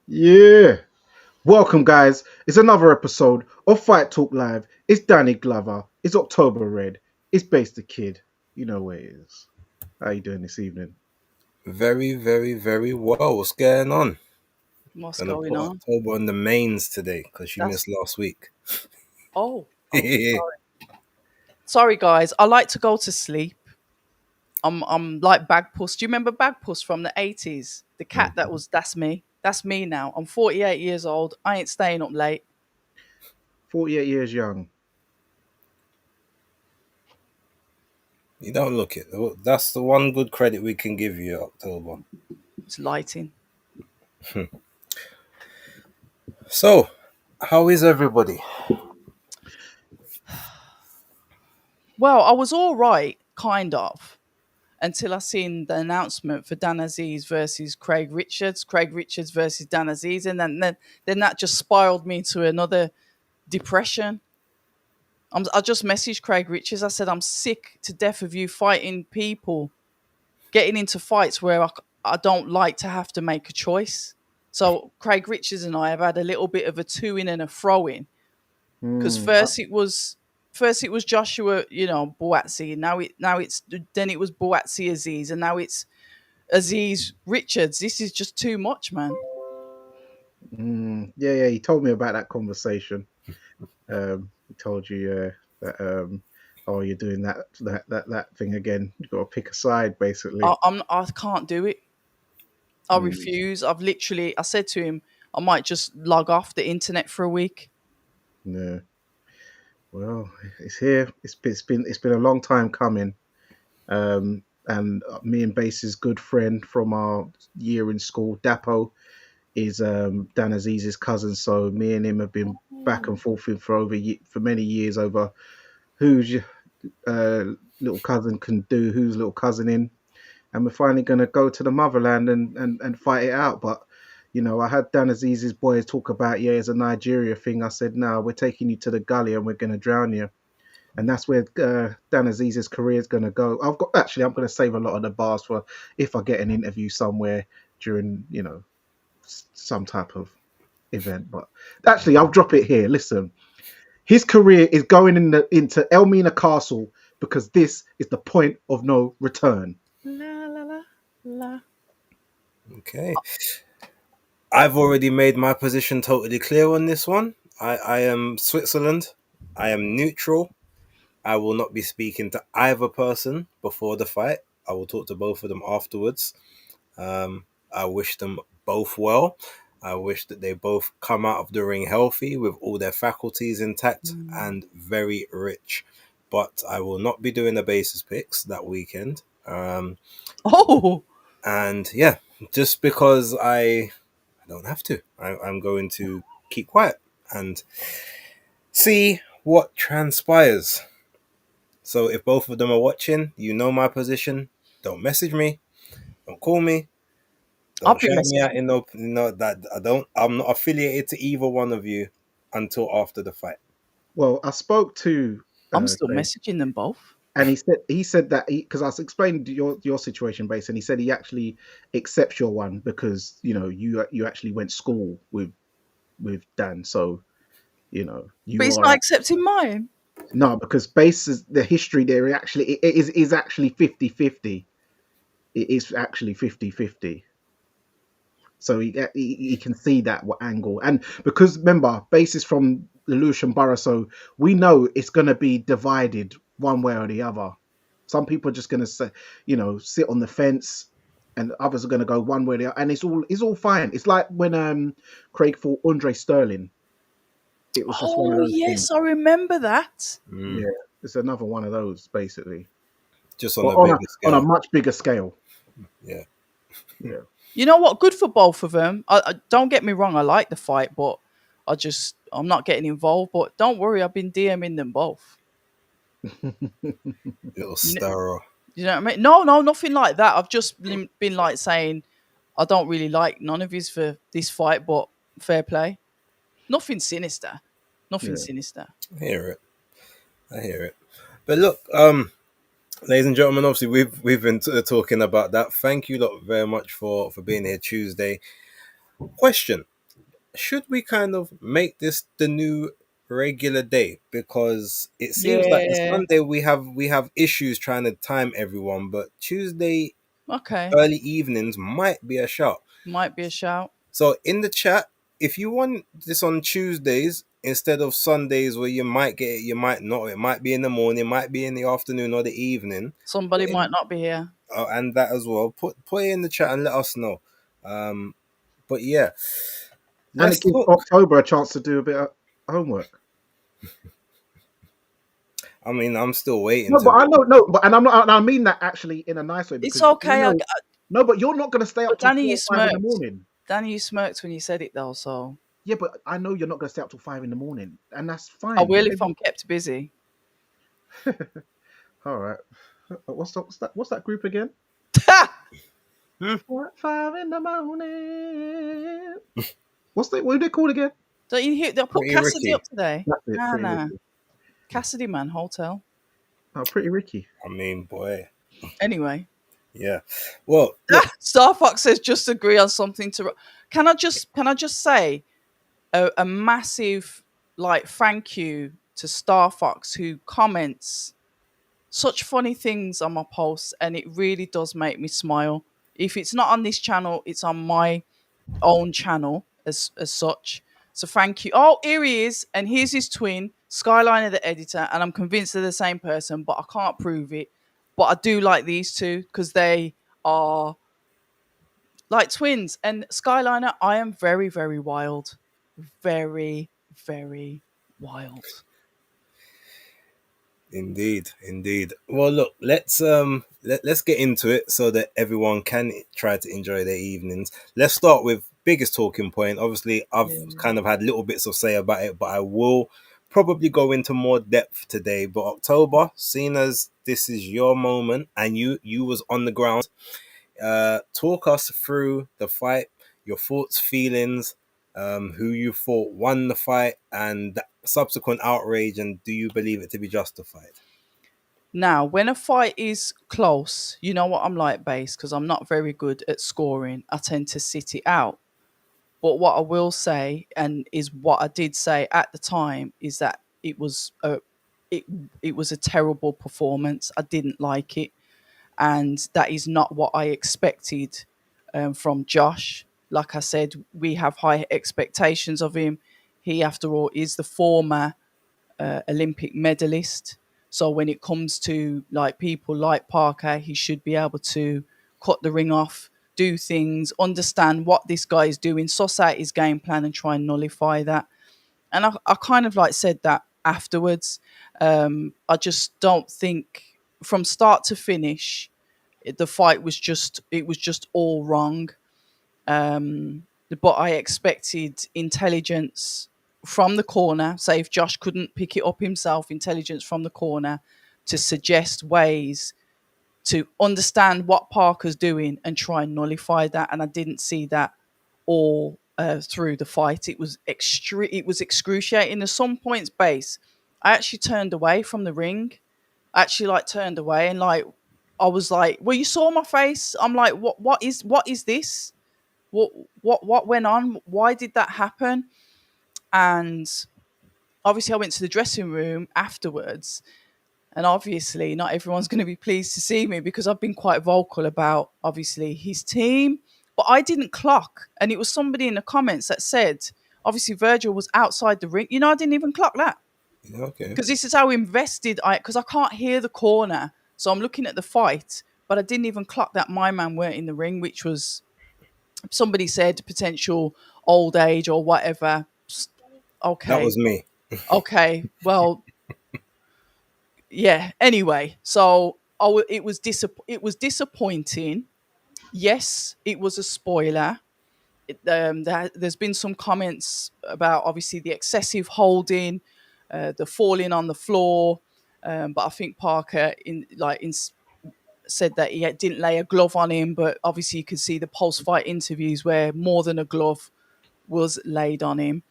Yeah. Welcome, guys. It's another episode of Fight Talk Live. It's Danny Glover. It's October Red. It's Base the Kid. You know where it is. How you doing this evening? Very, very, very well. What's going on? What's Gonna going put on? October on the mains today because she That's missed last week. oh sorry. Sorry guys, I like to go to sleep. I'm like Bagpuss. Do you remember Bagpuss from the 80s? The cat that was that's me. That's me now. I'm 48 years old. I ain't staying up late. 48 years young. You don't look it. That's the one good credit we can give you, October. It's lighting. So, how is everybody? Well, I was all right, kind of, until I seen the announcement for Dan Aziz versus Craig Richards. Craig Richards versus Dan Aziz, and then that just spiraled me into another depression. I just messaged Craig Richards. I said, I'm sick to death of you fighting people, getting into fights where I don't like to have to make a choice. So Craig Richards and I have had a little bit of a two in and a throw in because Hmm. first it was Joshua, Boatsi. Now it's then it was Boatsi Aziz, and now it's Aziz Richards. This is just too much, man. Yeah. He told me about that conversation. He told you that oh, you're doing that thing again. You got to pick a side, basically. I can't do it. I Mm, refuse. I said to him, I might just log off the internet for a week. yeah. Well, it's here. It's been a long time coming. And me and Base's good friend from our year in school, Dapo, is Dan Aziz's cousin. So me and him have been back and forth for many years over whose uh, little cousin can do whose little cousin in, and we're finally going to go to the motherland and fight it out. But I had Dan Aziz's boys talk about it's a Nigeria thing. I said, no, we're taking you to the gully and we're going to drown you, and that's where Dan Aziz's career is going to go. I'm going to save a lot of the bars for if I get an interview somewhere during some type of event. But actually, I'll drop it here. Listen, his career is going into Elmina Castle because this is the point of no return. La la la la. Okay. I've already made my position totally clear on this one. I am Switzerland. I am neutral. I will not be speaking to either person before the fight. I will talk to both of them afterwards. I wish them both well. I wish that they both come out of the ring healthy with all their faculties intact and very rich. But I will not be doing the basis picks that weekend. Oh, And yeah, just because I don't have to, I'm going to keep quiet and see what transpires. So if both of them are watching, you know my position. Don't message me. Don't call me. I've Don't been shout me messaging. out in no, that I don't. I'm not affiliated to either one of you until after the fight. Well, I spoke to I'm still Craig, messaging them both. and he said that because I was explaining your situation base, and he said he actually accepts your one because you actually went school with Dan, so But you it's are not accepting mine. no, because base is the history there actually it is actually 50-50. It is actually 50-50. So he can see that what angle, and because remember base is from the Lucian Borough, so we know it's going to be divided one way or the other. Some people are just going to say, sit on the fence, and others are going to go one way or the other, and it's all fine. It's like when Craig fought Andre Sterling. It was just one of Oh those things. yes, I remember that. Mm, Yeah, it's another one of those basically, just on but a on a bigger on a scale. much bigger scale. Yeah. Yeah. You know what? Good for both of them. I don't get me wrong. I like the fight, but I'm not getting involved. But don't worry, I've been DMing them both. Little You know, stirrer. you know what I mean? No, no, nothing like that. I've just been like saying I don't really like none of his for this fight, but fair play. Nothing sinister. Nothing Yeah. sinister. I hear it. I hear it. But look, ladies and gentlemen, obviously we've been talking about that. Thank you lot very much for being here Tuesday. Question. should we kind of make this the new regular day? Because it seems like the Yeah. Sunday we have issues trying to time everyone, but Tuesday Okay. early evenings might be a shot. Might be a shout. So in the chat, if you want this on Tuesdays instead of Sundays, where you might get it, you might not. It might be in the morning, might be in the afternoon or the evening. Somebody Put might in, not be here. and that as well. Put it in the chat and let us know. But yeah, And let's it gives talk. October a chance to do a bit of homework. I mean, I'm still waiting No, to but I do. know, no, but and I'm not. And I mean that actually in a nice way It's because okay. no, but you're not going to stay up But till Danny, you 4 or 5 in the smirked. morning. Danny, you smirked when you said it, though. So Yeah, but I know you're not going to stay up till 5 in the morning, and that's I fine. will if I'm kept busy. All right. What's that group again? Hmm? 4 5 in the morning. What are they called again? Don't you hear? They'll put Pretty Cassidy Ricky. up today. That's it. Nah, Pretty nah. Ricky. Cassidy, man, hotel. Oh, Pretty Ricky. I mean, boy, Anyway, yeah. Well, look, Star Fox says just agree on something to. Can I just say a massive like thank you to Star Fox who comments such funny things on my posts, and it really does make me smile. If it's not on this channel, it's on my own channel as such. So thank you. Oh, here he is, and here's his twin, Skyliner the editor, and I'm convinced they're the same person, but I can't prove it. But I do like these two because they are like twins. And Skyliner, I am very, very wild. Very, very wild. indeed, indeed. Well, look, let's get into it so that everyone can try to enjoy their evenings. Let's start with biggest talking point. Obviously, I've Yeah. kind of had little bits of say about it, but I will probably go into more depth today. But October, seeing as this is your moment and you was on the ground, talk us through the fight, your thoughts, feelings, who you thought won the fight, and the subsequent outrage, and do you believe it to be justified? Now, when a fight is close, you know what I'm like, base, because I'm not very good at scoring. I tend to sit it out. But what I will say, and is what I did say at the time, is that it it was a terrible performance. I didn't like it, and that is not what I expected from Josh. Like I said, we have high expectations of him. He, after all, is the former Olympic medalist. So when it comes to like people like Parker, he should be able to cut the ring off, do things, understand what this guy is doing, suss out his game plan, and try and nullify that. And I kind of like said that afterwards. I just don't think from start to finish, the fight was just all wrong. But I expected intelligence from the corner. Say if Josh couldn't pick it up himself, intelligence from the corner to suggest ways to understand what Parker's doing and try and nullify that. And I didn't see that all through the fight. It was It was excruciating. At some points, base, I actually turned away from the ring. I actually like turned away and like I was like, well, you saw my face. I'm like, what is this? what what went on? Why did that happen? And obviously I went to the dressing room afterwards, and obviously not everyone's going to be pleased to see me because I've been quite vocal about obviously his team, but I didn't clock. And it was somebody in the comments that said obviously Virgil was outside the ring. I didn't even clock that Okay. because this is how invested because I can't hear the corner, so I'm looking at the fight, but I didn't even clock that my man weren't in the ring, which was, somebody said potential old age or whatever. That Okay. was me. Okay. Well, yeah. Anyway, so it was disappointing. Yes, it was a spoiler. There's been some comments about obviously the excessive holding, the falling on the floor. But I think Parker said that he didn't lay a glove on him, but obviously you could see the post-fight interviews where more than a glove was laid on him.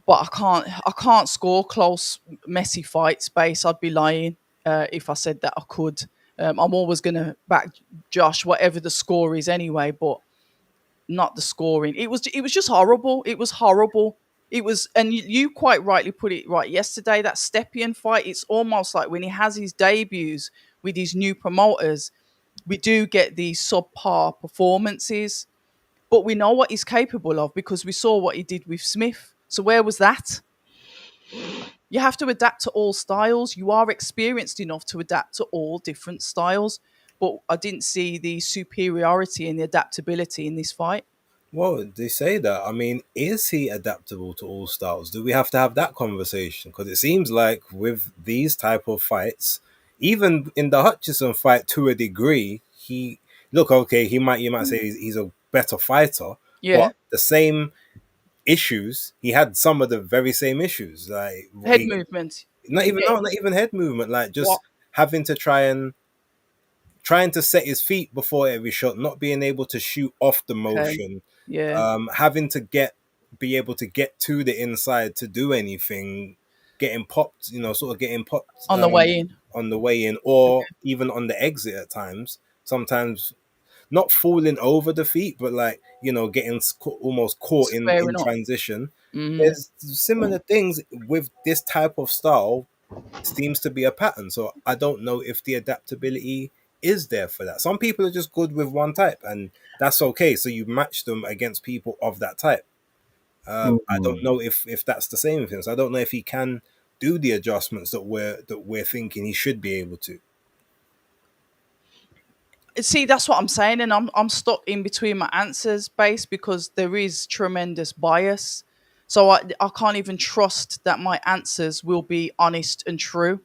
But I can't score close, messy fights. Base, I'd be lying if I said that I could. I'm always going to back Josh, whatever the score is anyway. But not the scoring. It was just horrible. It was horrible. It was, and you quite rightly put it right yesterday. That Stepien fight. It's almost like when he has his debuts with his new promoters, we do get these subpar performances, but we know what he's capable of because we saw what he did with Smith. So where was that? You have to adapt to all styles. You are experienced enough to adapt to all different styles. But I didn't see the superiority and the adaptability in this fight. Well, they say that. I mean, is he adaptable to all styles? Do we have to have that conversation? Because it seems like with these type of fights, even in the Hutchison fight, to a degree, he look okay. You might say he's a better fighter, Yeah. but the same issues. He had some of the very same issues, like Head movement. not even Yeah. not even head movement, like just What? having to trying to set his feet before every shot, not being able to shoot off the motion, Yeah. having to be able to get to the inside to do anything, getting popped, sort of getting popped On the way in. on the way in, or even on the exit at times. Sometimes not falling over the feet, but like getting almost caught in Squaring up. transition. Mhm. There's similar things with this type of style. Seems to be a pattern. So I don't know if the adaptability is there for that. Some people are just good with one type, and that's okay. So you match them against people of that type. I don't know if that's the same thing. So I don't know if he can do the adjustments that we're thinking he should be able to. See, that's what I'm saying, and I'm stuck in between my answers, base, because there is tremendous bias. So I can't even trust that my answers will be honest and true.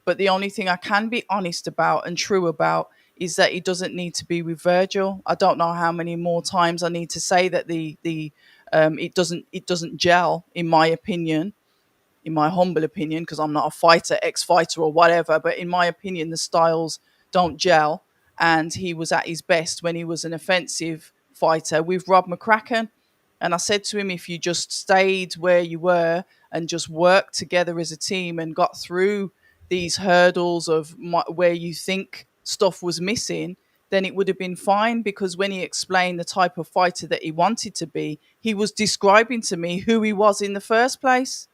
But the only thing I can be honest about and true about is that he doesn't need to be with Virgil. I don't know how many more times I need to say that the it doesn't gel, in my opinion, in my humble opinion, because I'm not a fighter, ex-fighter or whatever, but in my opinion, the styles don't gel. And he was at his best when he was an offensive fighter with Rob McCracken. And I said to him, if you just stayed where you were and just worked together as a team and got through these hurdles of where you think stuff was missing, then it would have been fine. Because when he explained the type of fighter that he wanted to be, he was describing to me who he was in the first place.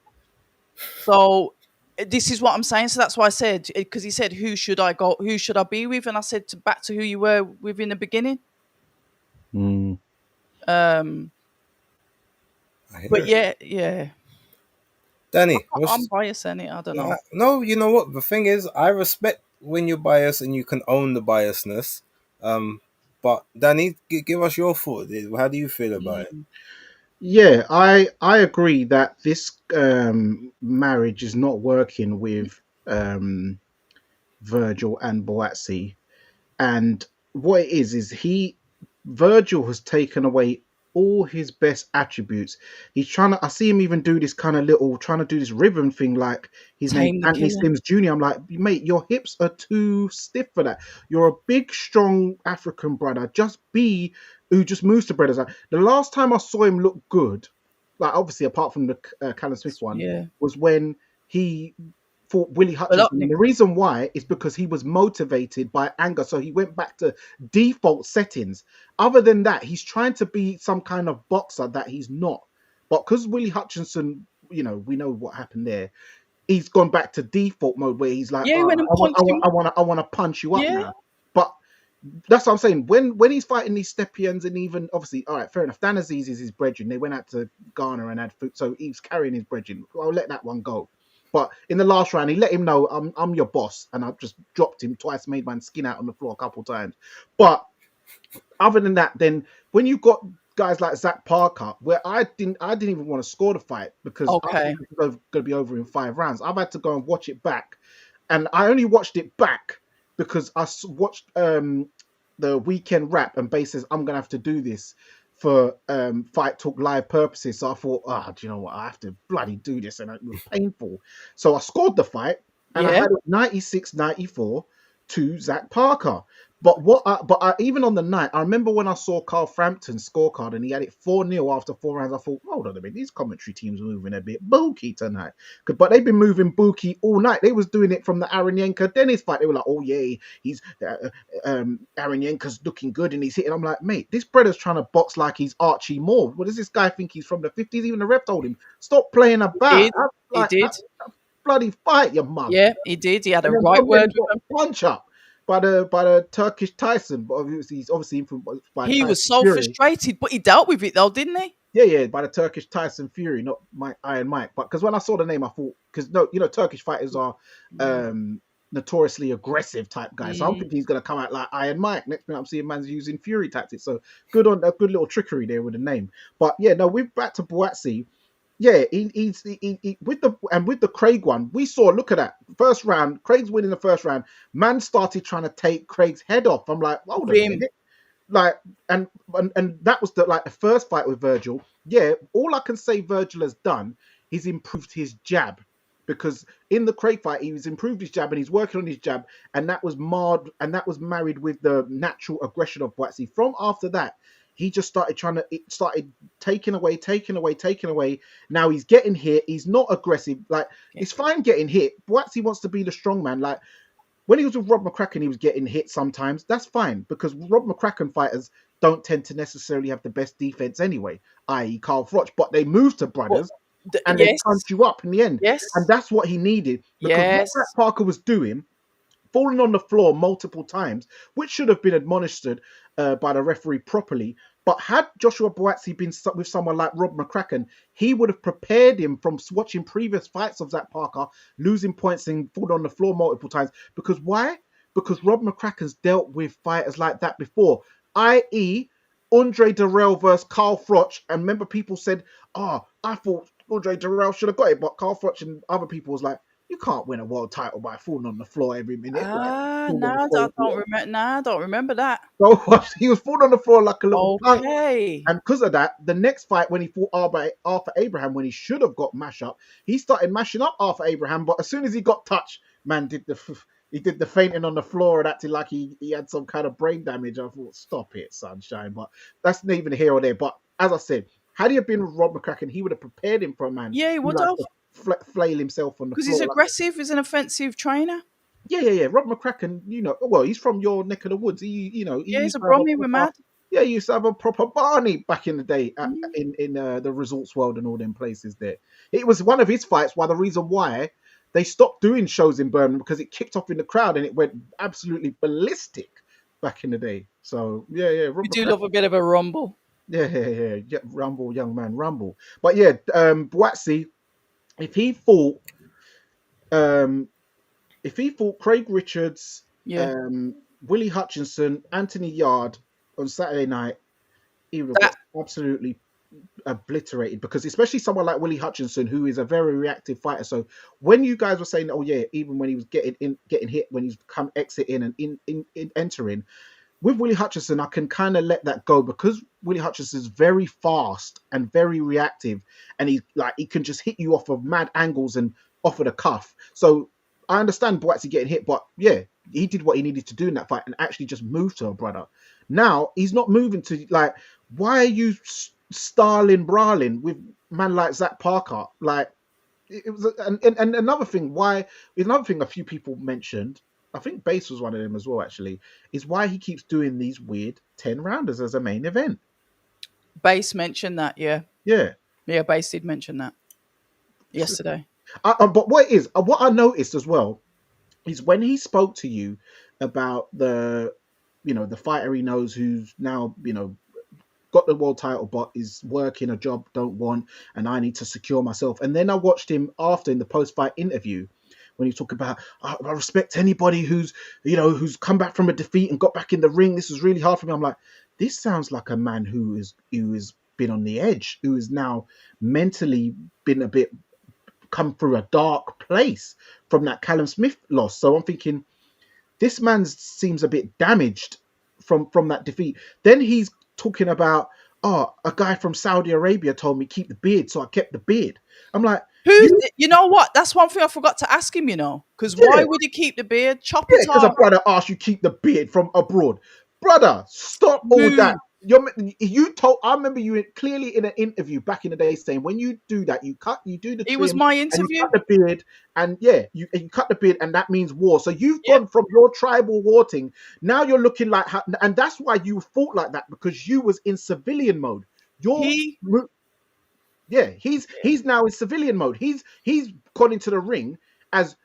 So this is what I'm saying. So that's why I said, because he said, who should I be with? And I said, back to who you were with in the beginning. But yeah. Danny, I'm biased in it. I don't know. No, you know what? The thing is, I respect when you're biased and you can own the biasness. But Danny, give us your thought. How do you feel about it? Yeah, I agree that this marriage is not working with Virgil and Boazzi, and what it is Virgil has taken away all his best attributes. He's trying to. I see him even do this kind of trying to do this rhythm thing, like his name Anthony Sims Jr. I'm like, mate, your hips are too stiff for that. You're a big, strong African brother. Just be who just moves to brothers. Like, the last time I saw him look good, like obviously apart from the Callum Smith one, was when he fought Willie Hutchinson. And the reason why is because he was motivated by anger. So he went back to default settings. Other than that, he's trying to be some kind of boxer that he's not. But because Willie Hutchinson, we know what happened there. He's gone back to default mode where he's like, I want to punch you up now. But that's what I'm saying. When he's fighting these Stepians, and even obviously, all right, fair enough. Dan Aziz is his brethren. They went out to Ghana and had food, so he's carrying his brethren. I'll let that one go. But in the last round, he let him know, I'm your boss, and I've just dropped him twice, made my skin out on the floor a couple times. But other than that, then when you got guys like Zach Parker, where I didn't even want to score the fight because I think it's going to be over in 5 rounds. I've had to go and watch it back, and I only watched it back because I watched the Weekend Wrap, and Base says I'm going to have to do this for Fight Talk Live purposes. So I thought, do you know what? I have to bloody do this, and it was painful. So I scored the fight, and I had it 96-94 to Zach Parker. But even on the night, I remember when I saw Carl Frampton's scorecard and he had it 4-0 after 4 rounds. I thought, hold on a minute, these commentary teams are moving a bit booky tonight. But they've been moving booky all night. They was doing it from the Aranyenka Dennis fight. They were like, oh yeah, he's Aranyenka's looking good and he's hitting. I'm like, mate, this brother's trying to box like he's Archie Moore. What does this guy think he's from the 50s? Even the ref told him, stop playing about. He did. Bloody fight, your mum. Yeah, he did. He had a right word with him. Punch up by the Turkish Tyson, but he's obviously influenced by He Tyson was so Fury. frustrated, but he dealt with it though, didn't he? Yeah, by the Turkish Tyson Fury, not Iron Mike. But because when I saw the name, I thought, because Turkish fighters are notoriously aggressive type guys. So I'm thinking he's gonna come out like Iron Mike. Next minute I'm seeing man's using Fury tactics. So good little trickery there with the name. But yeah, no, we're back to Buatsi. Yeah, he's with the Craig one. We saw. Look at that first round. Craig's winning the first round. Man started trying to take Craig's head off. I'm like, hold on a minute. Like, and that was the first fight with Virgil. Yeah, all I can say Virgil has done is improved his jab, because in the Craig fight he's improved his jab and he's working on his jab, and that was married with the natural aggression of Buatsi. From after that, he just started taking away. Now he's getting hit. He's not aggressive. Like, it's fine getting hit. Buatsi wants to be the strong man. Like, when he was with Rob McCracken, he was getting hit sometimes. That's fine, because Rob McCracken fighters don't tend to necessarily have the best defense anyway, i.e. Carl Froch. But they move to brothers and they punch you up in the end. Yes. And that's what he needed. Because what Parker was doing, falling on the floor multiple times, which should have been admonished by the referee properly. But had Joshua Buatsi been with someone like Rob McCracken, he would have prepared him from watching previous fights of Zach Parker, losing points and falling on the floor multiple times. Because why? Because Rob McCracken's dealt with fighters like that before, i.e. Andre Dirrell versus Carl Froch. And remember, people said, I thought Andre Dirrell should have got it, but Carl Froch and other people was like, you can't win a world title by falling on the floor every minute. I don't remember that. So he was falling on the floor like a little punk. Okay. And because of that, the next fight when he fought Arthur Abraham, when he should have got mash up, he started mashing up Arthur Abraham. But as soon as he got touched, man did the fainting on the floor and acting like he had some kind of brain damage. I thought, stop it, sunshine. But that's not even here or there. But as I said, had he been with Rob McCracken, he would have prepared him for a man. Yeah, he would have. Flail himself on the floor. Because he's aggressive, he's an offensive trainer. Yeah. Rob McCracken, he's from your neck of the woods. He's a Brommy, we're mad. Yeah, he used to have a proper Barney back in the day in the Resorts World and all them places there. It was one of his fights why the reason why they stopped doing shows in Birmingham, because it kicked off in the crowd and it went absolutely ballistic back in the day. So, yeah. We do love a bit of a rumble. Yeah, rumble, young man, rumble. But yeah, Buatsi, if he fought Craig Richards, Willie Hutchinson, Anthony Yard on Saturday night, he would have got absolutely obliterated, because especially someone like Willie Hutchinson, who is a very reactive fighter. So when you guys were saying, oh yeah, even when he was getting hit, when he's exiting and in entering, with Willie Hutchinson, I can kind of let that go, because Willie Hutchinson is very fast and very reactive, and he can just hit you off of mad angles and off of the cuff. So I understand Buatsi getting hit, but yeah, he did what he needed to do in that fight and actually just moved to a brother. Now he's not moving to why are you starling brawling with man like Zach Parker? Like, it was, and another thing a few people mentioned, I think Bass was one of them as well, actually, is why he keeps doing these weird 10-rounders as a main event. Bass mentioned that, yeah. Yeah. Yeah, Bass did mention that yesterday. But what I noticed as well is when he spoke to you about the fighter he knows who's now, got the world title but is working a job don't want, and I need to secure myself. And then I watched him after in the post-fight interview, when he talked about, I respect anybody who's come back from a defeat and got back in the ring. This was really hard for me. I'm like, this sounds like a man who is been on the edge, who is now mentally been a bit come through a dark place from that Callum Smith loss. So I'm thinking, this man seems a bit damaged from that defeat. Then he's talking about, a guy from Saudi Arabia told me keep the beard, so I kept the beard. I'm like, Who? You know what? That's one thing I forgot to ask him. Because why Yeah, would he keep the beard? Chop yeah, it because a off. brother asked you keep the beard from abroad. Brother, stop all that. Move. You told. I remember you clearly in an interview back in the day saying when you do that, you do the It was trim my and you interview. cut the beard, and yeah, you cut the beard, and that means war. So you've Yep. gone from your tribal war thing. Now you're looking like, and that's why you fought like that because you was in civilian mode. Your He. yeah, he's now in civilian mode. He's gone into the ring as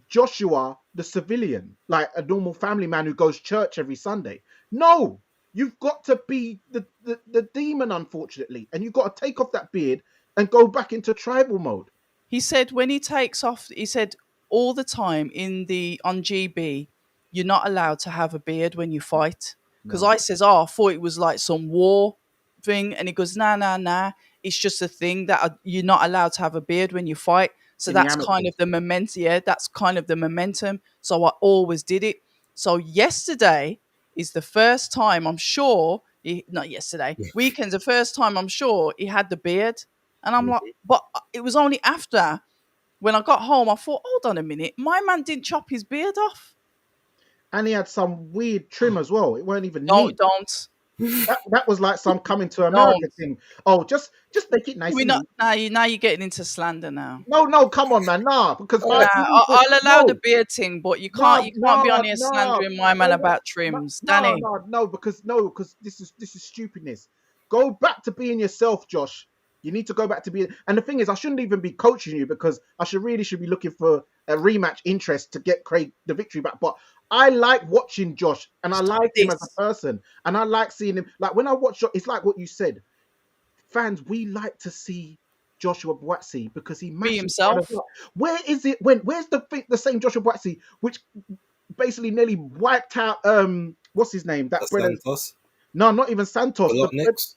Joshua, the civilian, like a normal family man who goes church every Sunday. No, you've got to be the demon, unfortunately, and you've got to take off that beard and go back into tribal mode. He said when he takes off. He said all the time on GB, you're not allowed to have a beard when you fight. Because No, I says, oh, I thought it was like some war thing, and he goes, nah, nah, nah. It's just a thing that you're not allowed to have a beard when you fight. So in the that's kind amateurs. of the momentum. Yeah, that's kind of the momentum. So I always did it. So yesterday is the first time I'm sure. Not yesterday. Weekend's the first time I'm sure he had the beard, and I'm like, but it was only after when I got home. I thought, hold on a minute, my man didn't chop his beard off. And he had some weird trim as well. It weren't even Don't, neat. don't, That was like some coming to America don't. thing. Oh, just make it nice We're and not neat. now. You're getting into slander now. No, no, come on, man, nah, because Nah, I'll allow the no. beard thing, but you No, can't. You can't be on no, here no, slandering my man no, about no, trims, no, Danny. no, because this is stupidness. Go back to being yourself, Josh. You need to go back to being. And the thing is, I shouldn't even be coaching you because I should be looking for a rematch interest to get Craig the victory back. But I like watching Josh, and I Stop like him as a this. person, and I like seeing him. Like when I watch, it's like what you said. Fans, we like to see Joshua Boatsy because he Be matches himself. Where is it when? Where's the same Joshua Boatsy which basically nearly wiped out what's his name? That brother. Santos, No, not even Santos. Bolotniks.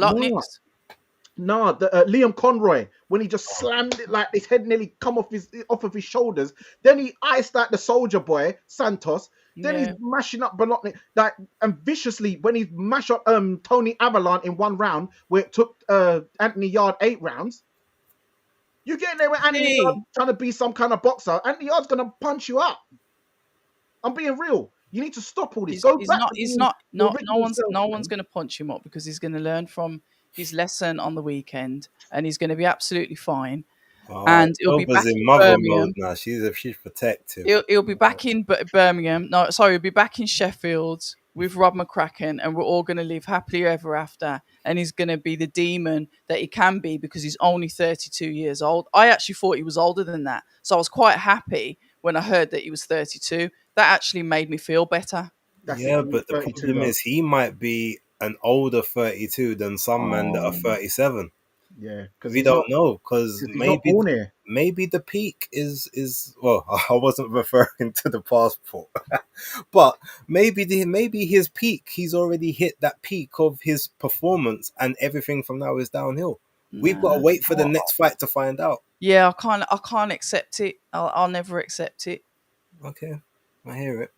No, Bolotniks. no, the Liam Conroy when he just slammed it like his head nearly come off of his shoulders. Then he iced out the soldier boy Santos. Then he's Yeah. mashing up Bolotnik like and viciously when he mashed up Tony Avalon in one round where it took Anthony Yard 8 rounds. You get there with Anthony Yard See, trying to be some kind of boxer. Anthony Yard's gonna punch you up. I'm being real. You need to stop all this. Go he's back not. to He's being not. your No, original self, no one's man. going to punch him up because he's going to learn from his lesson on the weekend, and he's going to be absolutely fine. Oh, And he'll be Toba's back in in mother mode Birmingham. now. She's protective. He'll be back in Birmingham. No, sorry, he'll be back in Sheffield with Rob McCracken, and we're all going to live happily ever after. And he's going to be the demon that he can be because he's only 32 years old. I actually thought he was older than that, so I was quite happy when I heard that he was 32. That actually made me feel better. That's it. Yeah, He's but the 32 problem though. is he might be an older 32 than some men that are Oh, 37. Yeah, because We don't know because he's not born here. maybe the peak is well. I wasn't referring to the passport, but maybe his peak. He's already hit that peak of his performance, and everything from now is downhill. We've got to nah. wait for the Oh, next fight to find out. yeah, I can't accept it. I'll never accept it. Okay, I hear it.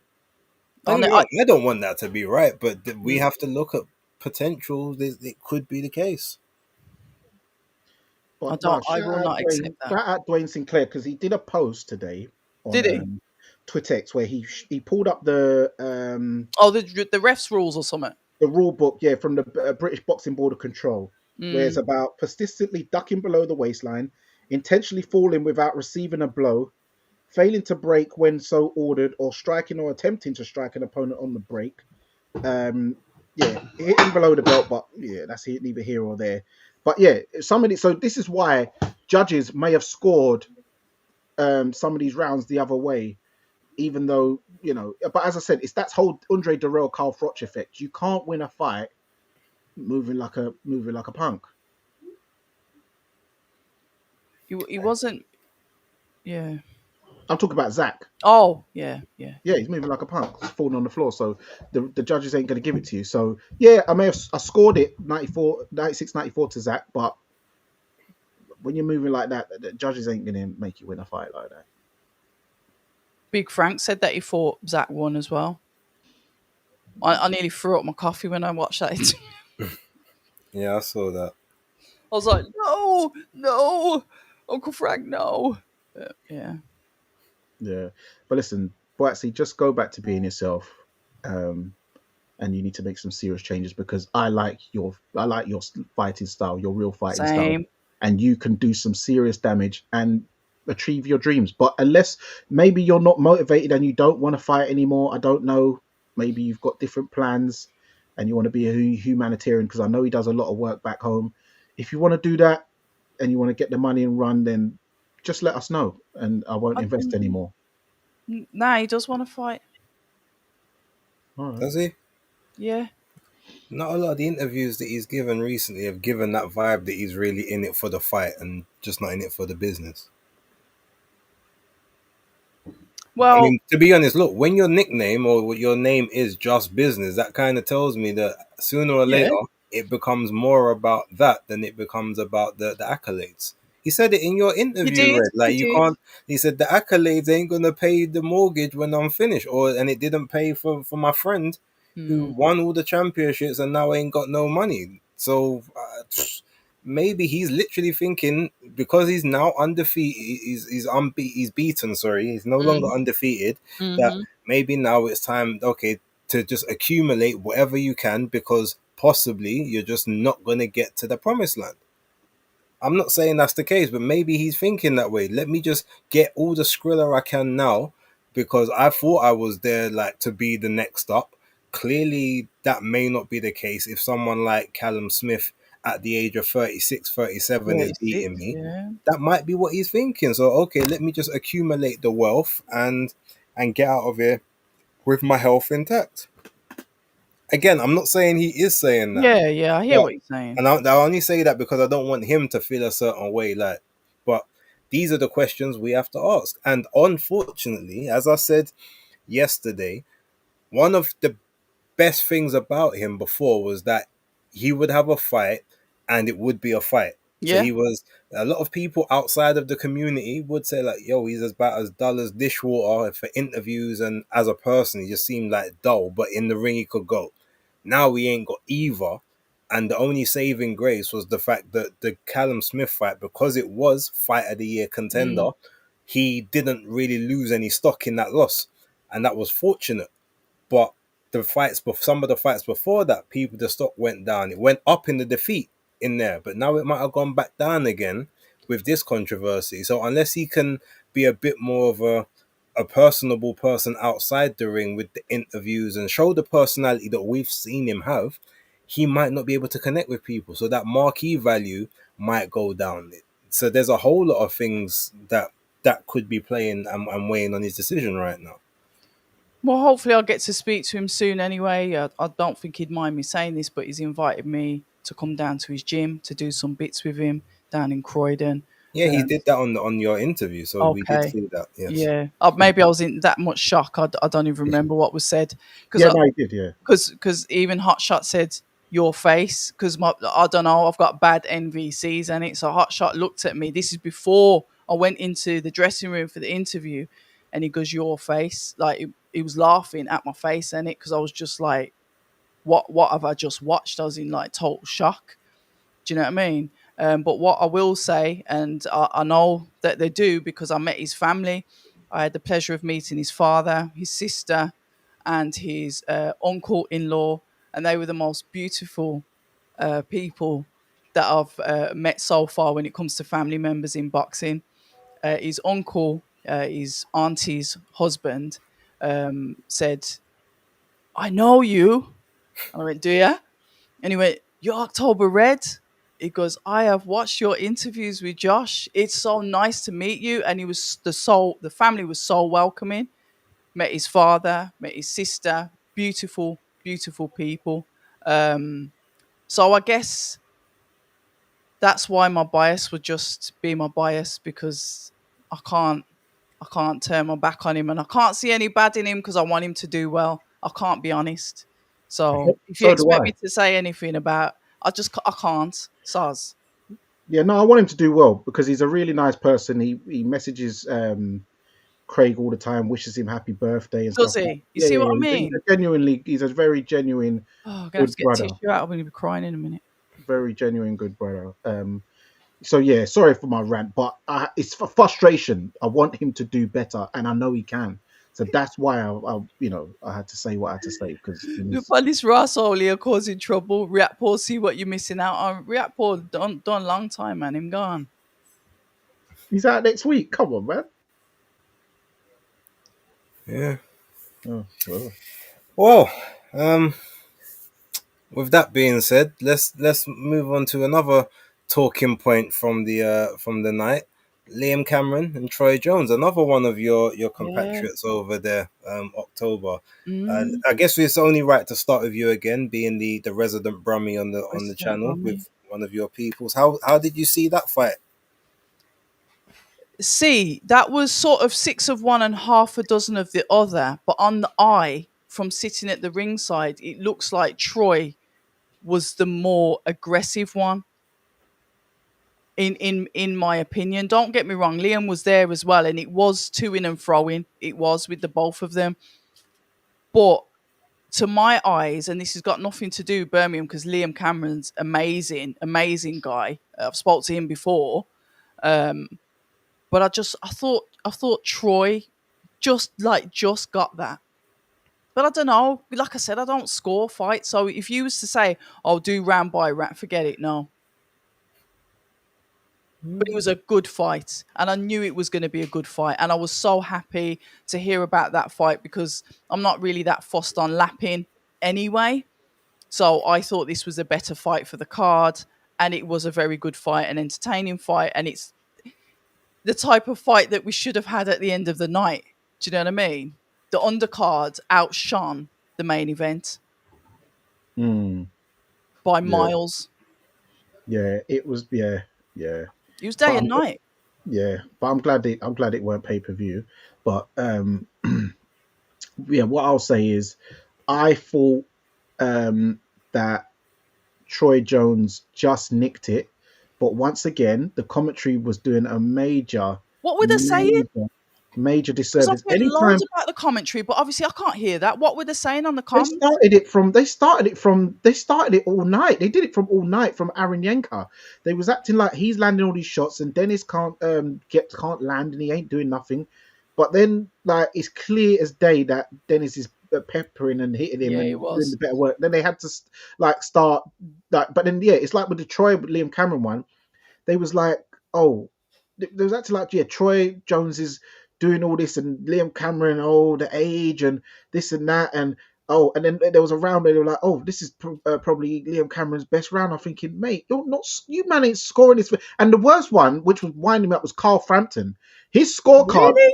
I'll Don't ne- get me I, wrong, I don't want that to be right, but we mm, have to look at potential. It could be the case. I But don't. no, I will not accept that. shout out Dwayne Sinclair because he did a post today on Did he? Twittex where he pulled up the Oh, the refs rules or something. rule book, yeah, from the British Boxing Board of Control, where it's Mm, about persistently ducking below the waistline, intentionally falling without receiving a blow, failing to break when so ordered, or striking or attempting to strike an opponent on the break. Yeah, hitting below the belt, but yeah, that's neither here or there. But yeah, so this is why judges may have scored some of these rounds the other way, even though But as I said, it's that whole Andre Darrell, Carl Froch effect. You can't win a fight moving like a punk. he wasn't. Yeah. I'm talking about Zach. Oh, yeah, yeah. Yeah, he's moving like a punk. He's falling on the floor. So the judges ain't going to give it to you. So yeah, I scored it 96, 94 to Zach, but when you're moving like that, the judges ain't going to make you win a fight like that. Big Frank said that he thought Zach won as well. I nearly threw up my coffee when I watched that. I Yeah, I saw that. was like, no, no. Uncle Frank, no. Yeah. Yeah, but listen, Boatsy, just go back to being yourself, um, and you need to make some serious changes because I like your fighting style, your real fighting style, Same. and you can do some serious damage and achieve your dreams. But unless maybe you're not motivated and you don't want to fight anymore, I don't know. Maybe you've got different plans and you want to be a humanitarian because I know he does a lot of work back home. If you want to do that and you want to get the money and run, then just let us know and I won't invest anymore. Nah, he does want to fight. All right. Does he? Yeah. Not a lot of the interviews that he's given recently have given that vibe that he's really in it for the fight and just not in it for the business. I Well, mean, to be honest, look, when your nickname or what your name is just business, that kind of tells me that sooner or yeah. later it becomes more about that than it becomes about the accolades. He said it in your He interview, did. Red. Like He you did. can't. He said the accolades ain't gonna pay the mortgage when I'm finished, and it didn't pay for my friend who Hmm. won all the championships and now ain't got no money. So maybe he's literally thinking because he's now undefeated, he's beaten. Sorry, he's no longer undefeated. That Mm-hmm. maybe now it's time, okay, to just accumulate whatever you can because possibly you're just not going to get to the promised land. I'm not saying that's the case, but maybe he's thinking that way. Let me just get all the Skrilla I can now because I thought I was there like to be the next up. Clearly, that may not be the case if someone like Callum Smith at the age of 36, 37 is 36, beating me. yeah. That might be what he's thinking. So, okay, let me just accumulate the wealth and get out of here with my health intact. Again, I'm not saying he is saying that. Yeah, yeah, I hear But what you're saying. and I only say that because I don't want him to feel a certain way. Like, but these are the questions we have to ask. And unfortunately, as I said yesterday, one of the best things about him before was that he would have a fight and it would be a fight. So Yeah. he was a lot of people outside of the community would say like, yo, he's about as dull as dishwater for interviews and as a person he just seemed like dull, but in the ring he could go. Now we ain't got either. And the only saving grace was the fact that the Callum Smith fight, because it was fight of the year contender, he didn't really lose any stock in that loss. And that was fortunate. But some of the fights before that, people, the stock went down. It went up in the defeat in there, but now it might have gone back down again with this controversy. So unless he can be a bit more of a personable person outside the ring with the interviews and show the personality that we've seen him have, he might not be able to connect with people. So that marquee value might go down. So there's a whole lot of things that could be playing and weighing on his decision right now. Well, hopefully I'll get to speak to him soon anyway. I don't think he'd mind me saying this, but he's invited me to come down to his gym to do some bits with him down in Croydon. Yeah, he did that on your interview, so we did Okay. see that. Yes. Yeah. Maybe I was in that much shock. I don't even remember what was said. Yeah, no, he did. Yeah. Because even Hotshot said your face because I don't know, I've got bad NVCs and it. So Hotshot looked at me. This is before I went into the dressing room for the interview, and he goes, "Your face." Like he was laughing at my face and it because I was just like, "What have I just watched?" I was in like total shock. Do you know what I mean? But what I will say, and I know that they do because I met his family. I had the pleasure of meeting his father, his sister, and his uncle-in-law, and they were the most beautiful people that I've met so far when it comes to family members in boxing. His uncle, his auntie's husband, said, "I know you." And I went, "Do you?" And he went, "You're October Red." He goes, "I have watched your interviews with Josh. It's so nice to meet you." And he was the family was so welcoming. Met his father, met his sister, beautiful, beautiful people. So I guess that's why my bias would just be my bias because I can't turn my back on him and I can't see any bad in him because I want him to do well. I can't be honest. So if you So do expect I. me to say anything about, I can't. Soz. Yeah, no, I want him to do well because he's a really nice person. He messages Craig all the time, wishes him happy birthday and Does stuff like that. he? You Yeah, see yeah, what I yeah. mean? He's a very genuine, Oh, I'm gonna have good to get brother. tissue out. I'm gonna be crying in a minute. Very genuine, good brother. So yeah, sorry for my rant, but it's for frustration. I want him to do better, and I know he can. So that's why I had to say what I had to say because he Look, needs. but this Russell are causing trouble. React see what you're missing out on. React done long time, man. Him gone. He's out next week. Come on, man. Yeah. Oh, well. Well, with that being said, let's move on to another talking point from the night. Liam Cameron and Troy Jones, another one of your Yeah. compatriots over there. October. Mm, I guess it's only right to start with you again, being the resident Brummie on the President channel Bromley. with one of your peoples. How did you see that fight? See, that was sort of six of one and half a dozen of the other. But on the eye, from sitting at the ringside, it looks like Troy was the more aggressive one. In my opinion, don't get me wrong, Liam was there as well, and it was to in and fro in. It was with the both of them, but to my eyes, and this has got nothing to do with Birmingham because Liam Cameron's amazing guy. I've spoke to him before, um, but I thought Troy just got that. But I don't know. Like I said, I don't score fights. So if you was to say, "I'll do round by round," forget it. No, but it was a good fight, and I knew it was going to be a good fight, and I was so happy to hear about that fight because I'm not really that fussed on lapping anyway. So I thought this was a better fight for the card, and it was a very good fight, an entertaining fight, and it's the type of fight that we should have had at the end of the night. Do you know what I mean? The undercard outshone the main event Mm, by yeah, miles. yeah. It was yeah. It was But day and night. I'm glad it weren't pay per view. But yeah, what I'll say is I thought that Troy Jones just nicked it, but once again, the commentary was doing a What were they saying? major, major Because I've disservice. heard loads Anytime about the commentary, but obviously I can't hear that. What were they saying on the they comms? started it from, they started it all night. They did it from all night from Aaron Yenka. They was acting like he's landing all these shots and Dennis can't land and he ain't doing nothing. But then like it's clear as day that Dennis is peppering and hitting him Yeah, it and doing was. the better work. Then they had to like start like, but then yeah, it's like with the Troy Liam Cameron one. They was like, oh, there was actually like, yeah, Troy Jones is doing all this and Liam Cameron, oh, the age and this and that and oh, and then there was a round where they were like, oh, this is probably Liam Cameron's best round. I'm thinking, mate, you're not, you man ain't scoring this. And the worst one, which was winding me up, was Carl Frampton. His scorecard, Really?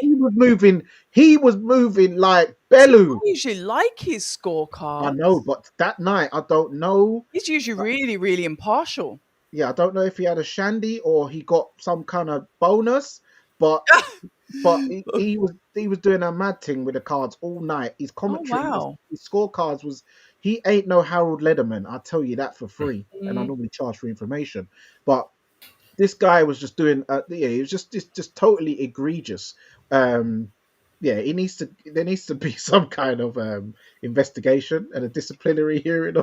he was moving like See, I Bellew. usually like his I scorecard. know, but that night, I don't know. He's usually really, really impartial. Yeah, I don't know if he had a shandy or he got some kind of bonus, but he was doing a mad thing with the cards all night. His Oh commentary, wow. his scorecards was he ain't no Harold Lederman. I tell you that for free, and I Mm. normally charge for information, but this guy was just doing yeah, he was just totally egregious. Yeah, he needs to there needs to be some kind of investigation and a disciplinary hearing.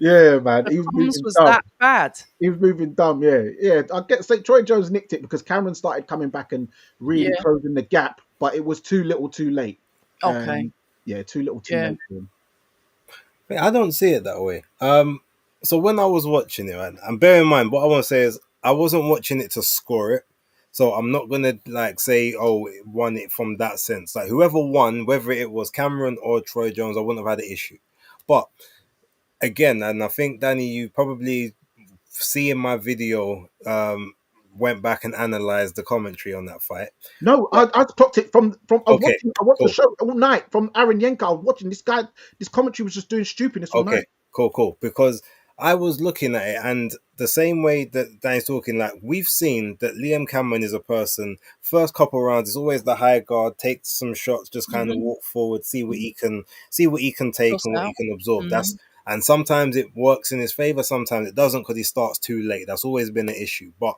Yeah, man, The he was comms moving was dumb. that bad. He was moving dumb. Yeah, yeah. I get say Troy Jones nicked it because Cameron started coming back and really Yeah. closing the gap, but it was too little, too late. Okay. Yeah, too little, too Yeah. late for him. I don't see it that way. So when I was watching it, man, and bear in mind, what I want to say is I wasn't watching it to score it. So I'm not gonna like say, oh, it won it from that sense. Like whoever won, whether it was Cameron or Troy Jones, I wouldn't have had an issue. But again, and I think Danny, you probably see in my video, went back and analyzed the commentary on that fight. No, But I clocked it from okay, I watched the cool. show all night from Aaron Yenka. I was watching this guy. This commentary was just doing stupidness all Okay, night. cool. Because I was looking at it, and the same way that Danny's talking, like we've seen that Liam Cameron is a person. First couple rounds is always the high guard, takes some shots, just kind of Mm-hmm. walk forward, see what he can take Just and what he out. can absorb. Mm-hmm. And sometimes it works in his favor, sometimes it doesn't because he starts too late. That's always been an issue. But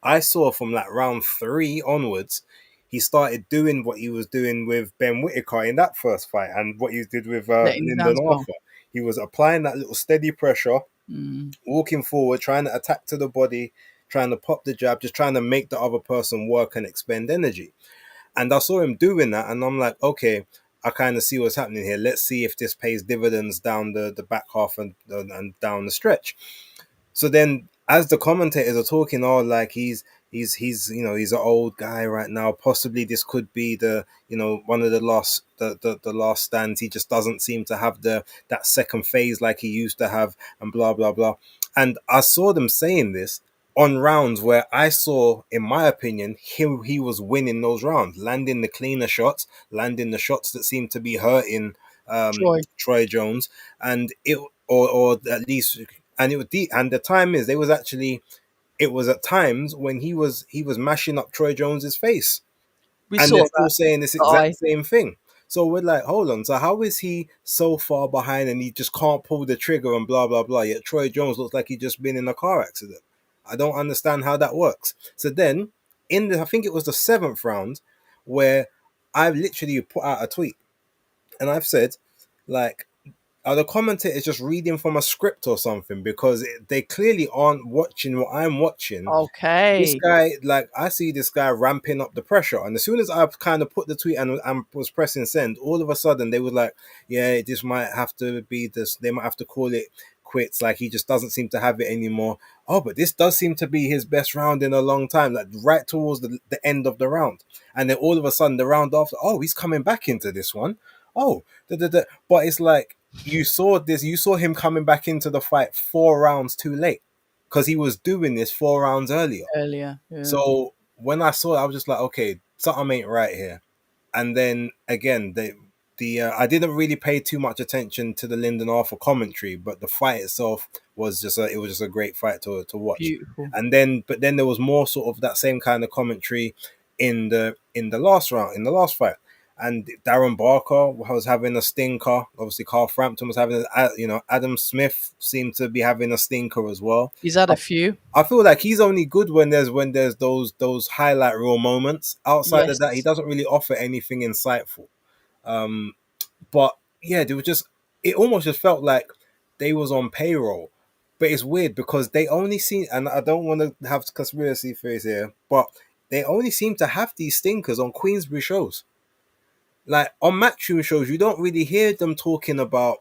I saw from like round 3 onwards, he started doing what he was doing with Ben Whitaker in that first fight and what he did with Letting his Lyndon hands go. Arthur. He was applying that little steady pressure, walking forward, trying to attack to the body, trying to pop the jab, just trying to make the other person work and expend energy. And I saw him doing that, and I'm like, okay, I kind of see what's happening here. Let's see if this pays dividends down the back half and down the stretch. So then, as the commentators are talking, oh, like he's he's an old guy right now. Possibly this could be the one of the last stands. He just doesn't seem to have that second phase like he used to have, and blah blah blah. And I saw them saying this on rounds where I saw, in my opinion, he was winning those rounds, landing the cleaner shots, landing the shots that seemed to be hurting Troy Jones, and it or at least, and it was and the time is they was actually, it was at times when he was mashing up Troy Jones's face, We and saw they're still that. saying this exact same thing. So we're like, hold on. So how is he so far behind and he just can't pull the trigger and blah blah blah? Yet Troy Jones looks like he just been in a car accident. I don't understand how that works. So then, I think it was the 7th round, where I've literally put out a tweet, and I've said, like, are the commentators just reading from a script or something? Because they clearly aren't watching what I'm watching. This Okay. guy, like, I see this guy ramping up the pressure, and as soon as I kind of put the tweet and was pressing send, all of a sudden they were like, yeah, this might have to be this, they might have to call it quits, like he just doesn't seem to have it anymore. Oh, but this does seem to be his best round in a long time, like right towards the end of the round. And then all of a sudden the round after, oh, he's coming back into this one. Oh, but it's like, you saw him coming back into the fight 4 rounds too late, because he was doing this 4 rounds earlier. Earlier, yeah. So when I saw it, I was just like, okay, something ain't right here. And then again, I didn't really pay too much attention to the Lyndon Arthur commentary, but the fight itself was just a great fight to watch. Beautiful. And then, but then there was more sort of that same kind of commentary in the last round, in the last fight. And Darren Barker was having a stinker. Obviously, Carl Frampton was having, Adam Smith seemed to be having a stinker as well. He's had a few. I feel like he's only good when there's those highlight reel moments. Outside of that, he doesn't really offer anything insightful. But yeah, they were just, it almost just felt like they was on payroll. But it's weird because they only seem, and I don't want to have conspiracy theories here, but they only seem to have these stinkers on Queensberry shows. Like on Matchroom shows, you don't really hear them talking about,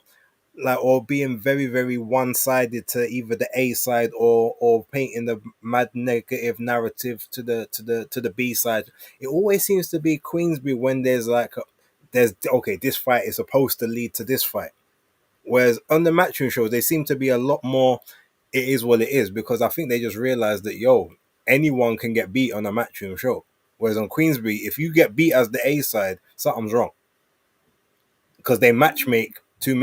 like, or being very very one-sided to either the A side, or painting the mad negative narrative to the B side. It always seems to be Queensberry when there's okay, this fight is supposed to lead to this fight, whereas on the Matchroom shows they seem to be a lot more, it is what it is, because I think they just realized that, anyone can get beat on a Matchroom show. Whereas on Queensberry, if you get beat as the A side, something's wrong, because they matchmake to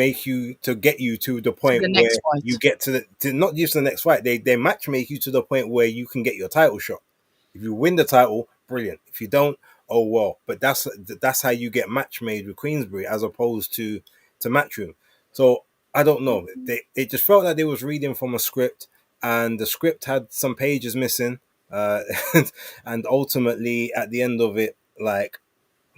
get you to the point where you get to not just the next fight. They matchmake you to the point where you can get your title shot. If you win the title, brilliant. If you don't, oh well. But that's how you get match made with Queensberry, as opposed to Matchroom. So I don't know. It just felt like they was reading from a script, and the script had some pages missing. And ultimately, at the end of it, like,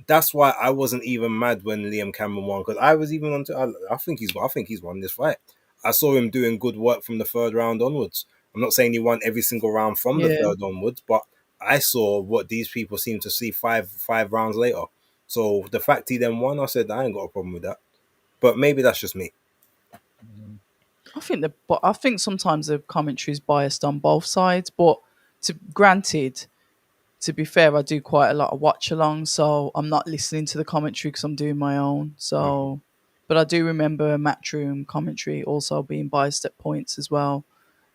that's why I wasn't even mad when Liam Cameron won, because I was even on to, I think he's won this fight. I saw him doing good work from the 3rd round onwards. I'm not saying he won every single round from the 3rd onwards, but I saw what these people seem to see five rounds later. So the fact he then won, I said, I ain't got a problem with that. But maybe that's just me. I think sometimes the commentary is biased on both sides, but granted, to be fair, I do quite a lot of watch along, so I'm not listening to the commentary because I'm doing my own. So, but I do remember Matchroom commentary also being biased at points as well.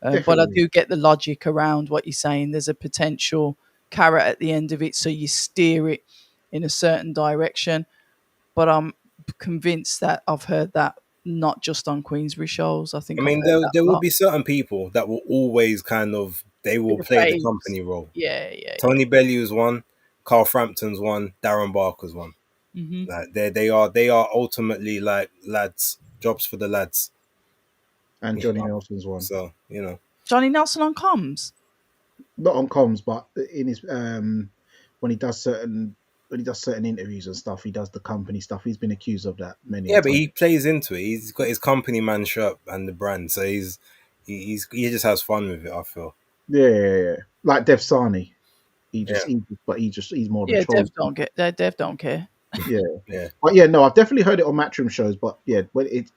But I do get the logic around what you're saying. There's a potential carrot at the end of it, so you steer it in a certain direction. But I'm convinced that I've heard that not just on Queensberry shows. I think there will be certain people that will always they will play the company role. Yeah. Tony Bellew's one, Carl Frampton's one, Darren Barker's one. Mm-hmm. Like they are ultimately like lads, jobs for the lads. And Johnny Nelson's one. So Johnny Nelson on comms, not on comms, but in his when he does certain interviews and stuff, he does the company stuff. He's been accused of that many times. But he plays into it. He's got his company man shirt and the brand, so he's he just has fun with it. I feel. Yeah. Like Dev Sani. Yeah. He's more of a Yeah, troll. Dev don't care. Yeah. Yeah. But yeah, no, I've definitely heard it on Matchroom shows, but yeah, when it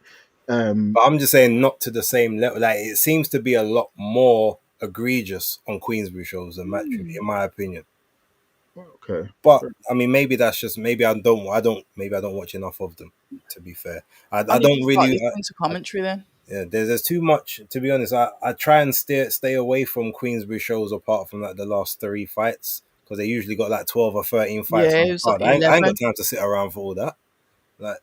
But I'm just saying, not to the same level. Like, it seems to be a lot more egregious on Queensbury shows than Matchroom, in my opinion. okay. But I mean, maybe that's just maybe I don't watch enough of them. To be fair, I I need don't to start really. listening to commentary then. Yeah, there's too much. To be honest, I try and stay away from Queensbury shows apart from like the last 3 fights, because they usually got like 12 or 13 fights Yeah, on it the was card. like I ain't 11. got time to sit around for all that. Like,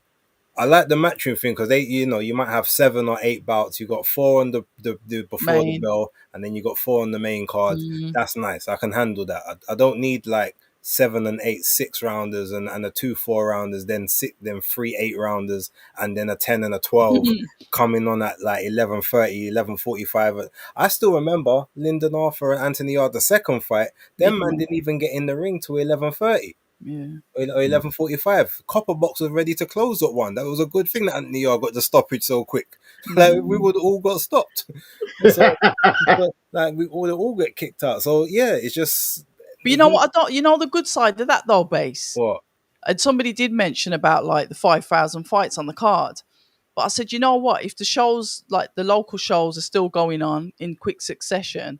I like the matchroom thing because they, you might have 7 or 8 bouts. You got 4 on the before the Main. bell, and then you got 4 on the main card. Mm. That's nice. I can handle that. I don't need like 7 and 8 6-rounders and a 2 4-rounders, then 3 8-rounders, and then a 10 and a 12 coming on at like 11:30, 11:45. I still remember Lyndon Arthur and Anthony Yard, the second fight. Them man didn't even get in the ring till 11:30. Yeah. Or 11:45. Copper Box was ready to close at 1. That was a good thing that Anthony Yard got the stoppage so quick. Like, we would all got stopped. So, like, we all get kicked out. So yeah, it's just. But you know what? You know the good side of that though, Base. What? And somebody did mention about like the 5,000 fights on the card. But I said, you know what? If the shows, like the local shows, are still going on in quick succession,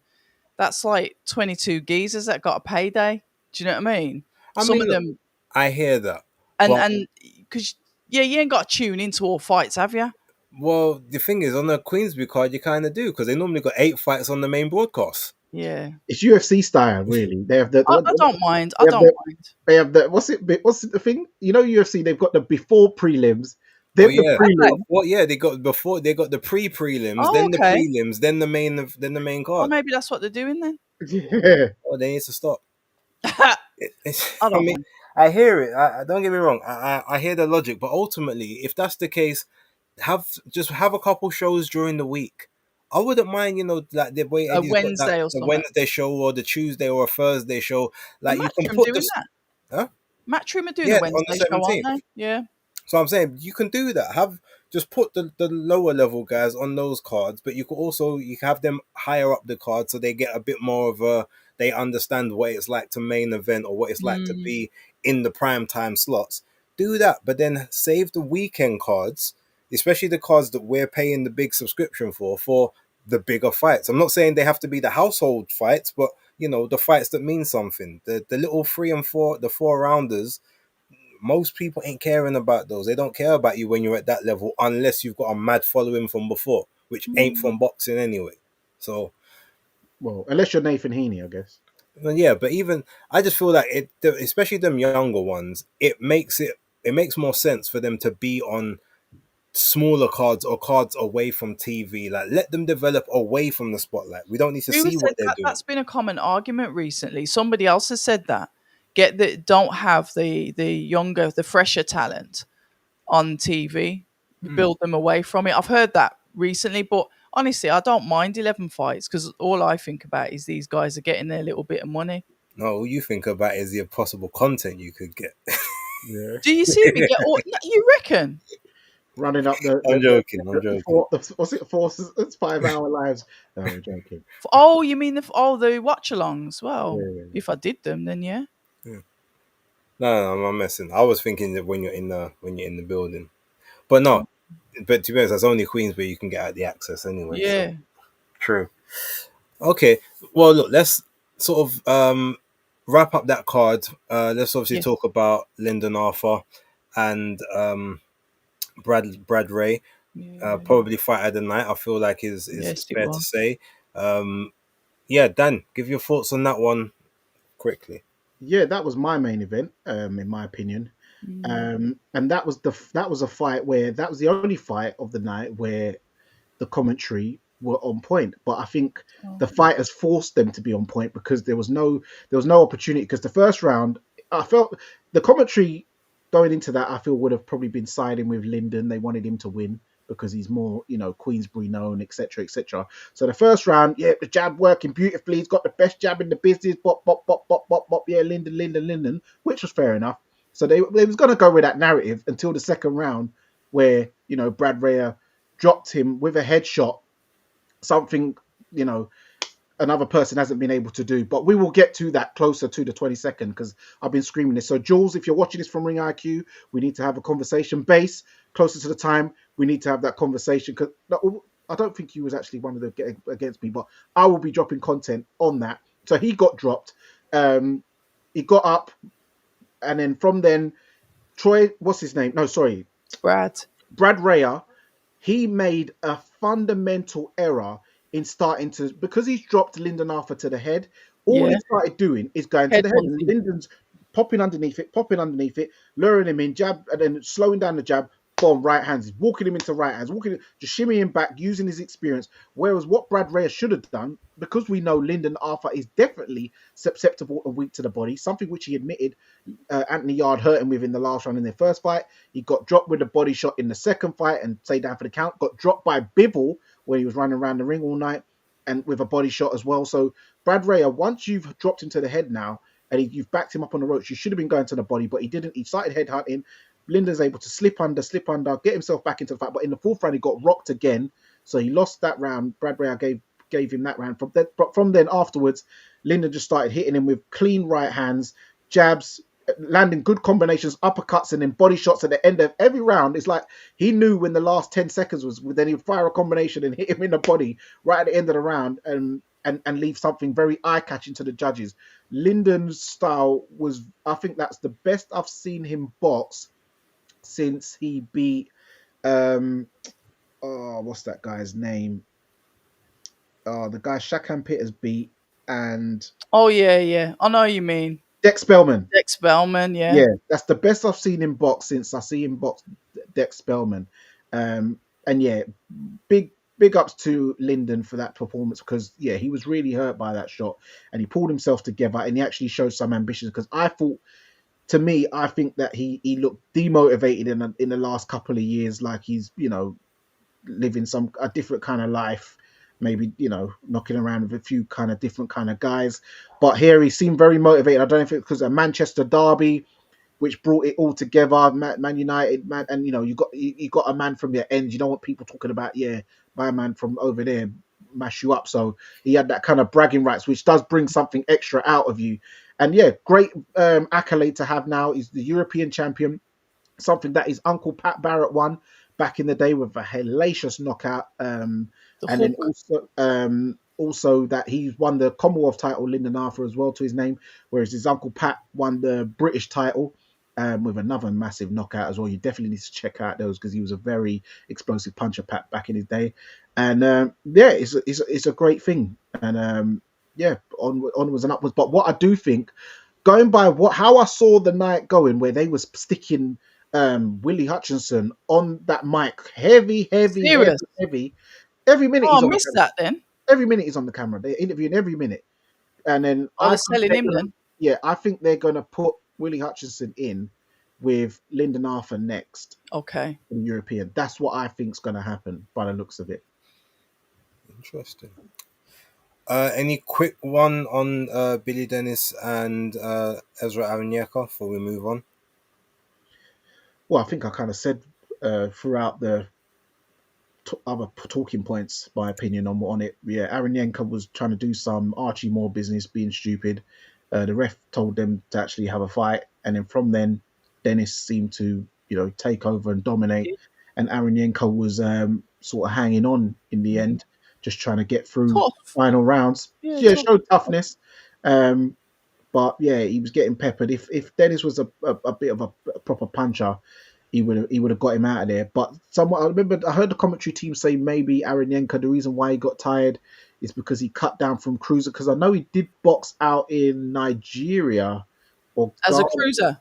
that's like 22 geezers that got a payday. Do you know what I mean? Some of them. I hear that. And because, yeah, you ain't got to tune into all fights, have you? Well, the thing is, on the Queensbury card, you kind of do, because they normally got 8 fights on the main broadcast. Yeah. It's UFC style, really. They have the. I don't mind. I don't mind. They have the. What's it the thing? You know, UFC. They've got the before prelims. Then the prelims. Well, yeah, they got the pre-prelims, Oh, then the okay. prelims, then the main card. Well, maybe that's what they're doing then. Yeah. Oh, they need to stop. I don't mind. I hear it. I don't get me wrong. I hear the logic, but ultimately, if that's the case, have a couple shows during the week. I wouldn't mind, like the way Eddie's Wednesday got or the something. Wednesday show or the Tuesday or a Thursday show. Like, you can Matchroom put doing that. Huh? Matchroom are doing Yeah, the on the Wednesday show, aren't 17th. they? Yeah. So I'm saying you can do that. Just put the lower level guys on those cards, but you can have them higher up the card so they get a bit more of they understand what it's like to main event or what it's like to be in the prime time slots. Do that, but then save the weekend cards, especially the cards that we're paying the big subscription for the bigger fights. I'm not saying they have to be the household fights, but the fights that mean something. The little 3 and 4, the 4-rounders. Most people ain't caring about those. They don't care about you when you're at that level unless you've got a mad following from before, which ain't from boxing anyway. So, well, unless you're Nathan Heaney, I guess. Yeah, but even I just feel like especially them younger ones, it makes more sense for them to be on smaller cards or cards away from TV. Like, let them develop away from the spotlight. We don't need to see what they're doing. That's been a common argument recently. Somebody else has said that. Don't have the fresher talent on TV. Build them away from it. I've heard that recently, but honestly, I don't mind 11 fights because all I think about is these guys are getting their little bit of money. No, all you think about is the possible content you could get. Yeah. Do you see me get all? You reckon? Running up the. I'm joking. What's it? 5-hour lives. No, I'm joking. Oh, you mean the watch-alongs? Well, Yeah. if I did them, then yeah. No, I'm not messing. I was thinking that when you're in the building, but no. But to be honest, that's only Queensbury you can get at the access anyway. Yeah. So. True. Okay. Well, look. Let's sort of wrap up that card. Let's obviously talk about Lyndon Arthur and Brad Ray. Probably fight of the night. I feel like is fair to say. Dan, give your thoughts on that one quickly. Yeah, that was my main event, in my opinion. And that was a fight where that was the only fight of the night where the commentary were on point. But I think the fighters forced them to be on point because there was no opportunity. Because the first round, I felt the commentary going into that, I feel would have probably been siding with Lyndon. They wanted him to win because he's more, Queensbury known, etc., etc. So the first round, the jab working beautifully. He's got the best jab in the business. Bop, bop, bop, bop, bop, bop. Yeah, Lyndon, which was fair enough. So they was going to go with that narrative until the second round where, Brad Ray dropped him with a headshot something, you know, another person hasn't been able to do. But we will get to that closer to the 22nd because I've been screaming this. So, Jules, if you're watching this from Ring IQ, we need to have a conversation. Base, closer to the time, we need to have that conversation because I don't think he was actually one of the get against me, but I will be dropping content on that. So he got dropped. He got up, and then from then, Troy, what's his name? No, sorry, Brad. Rhea. He made a fundamental error in starting to, because he's dropped Lyndon Arthur to the head. All he started doing is going to the head. And Lyndon's popping underneath it, luring him in, jab, and then slowing down the jab. Boom, right hands. He's walking him into right hands, just shimmying back, using his experience. Whereas what Brad Rhea should have done, because we know Lyndon Arthur is definitely susceptible and weak to the body, something which he admitted Anthony Yard hurt him with in the last round in their first fight. He got dropped with a body shot in the second fight and stayed down for the count. Got dropped by Bivol when he was running around the ring all night and with a body shot as well. So Brad Rhea, once you've dropped him to the head now and you've backed him up on the ropes, you should have been going to the body, but he didn't. He started headhunting. Lyndon's able to slip under, get himself back into the fight. But in the fourth round, he got rocked again. So he lost that round. Brad Rhea gave him that round. From then afterwards, Lyndon just started hitting him with clean right hands, jabs, landing good combinations, uppercuts, and then body shots at the end of every round. It's like he knew when the last 10 seconds was, then he'd fire a combination and hit him in the body right at the end of the round and leave something very eye-catching to the judges. Lyndon's style was, I think that's the best I've seen him box since he beat what's that guy's name? The guy Shakan Peters beat and I know what you mean. Dex Spellman. Yeah, that's the best I've seen him box since I see him box Dex Spellman. And yeah, big ups to Lyndon for that performance because he was really hurt by that shot and he pulled himself together and he actually showed some ambition because I think that he looked demotivated in the last couple of years, like he's, living a different kind of life, maybe, knocking around with a few kind of different kind of guys. But here he seemed very motivated. I don't know if it's because of Manchester derby, which brought it all together, Man United, man, and you got a man from your end. You don't want people talking about, my man from over there mash you up. So he had that kind of bragging rights, which does bring something extra out of you. And great accolade to have now. He's the European champion, something that his uncle Pat Barrett won back in the day with a hellacious knockout. And then also that he's won the Commonwealth title, Lyndon Arthur, as well to his name, whereas his uncle Pat won the British title with another massive knockout as well. You definitely need to check out those because he was a very explosive puncher, Pat, back in his day. And it's a great thing. And onwards and upwards. But what I do think, going by how I saw the night going, where they was sticking Willie Hutchinson on that mic, heavy. Every minute. I missed that then. Every minute he's on the camera. They're interviewing every minute. And then they're selling him then. Yeah, I think they're going to put Willie Hutchinson in with Lyndon Arthur next. Okay. In European. That's what I think is going to happen by the looks of it. Interesting. Any quick one on Billy Dennis and Ezra Aranyeka before we move on? Well, I think I kind of said throughout the other talking points my opinion on it. Yeah, Aranyeka was trying to do some Archie Moore business, being stupid. The ref told them to actually have a fight, and then from then, Dennis seemed to take over and dominate, and Aranyeka was sort of hanging on in the end, just trying to get through final rounds. Showed toughness, but he was getting peppered. If Dennis was a bit of a proper puncher, he would have got him out of there. But I heard the commentary team say maybe Aranyeka, the reason why he got tired is because he cut down from cruiser. Because I know he did box out in Nigeria as a cruiser.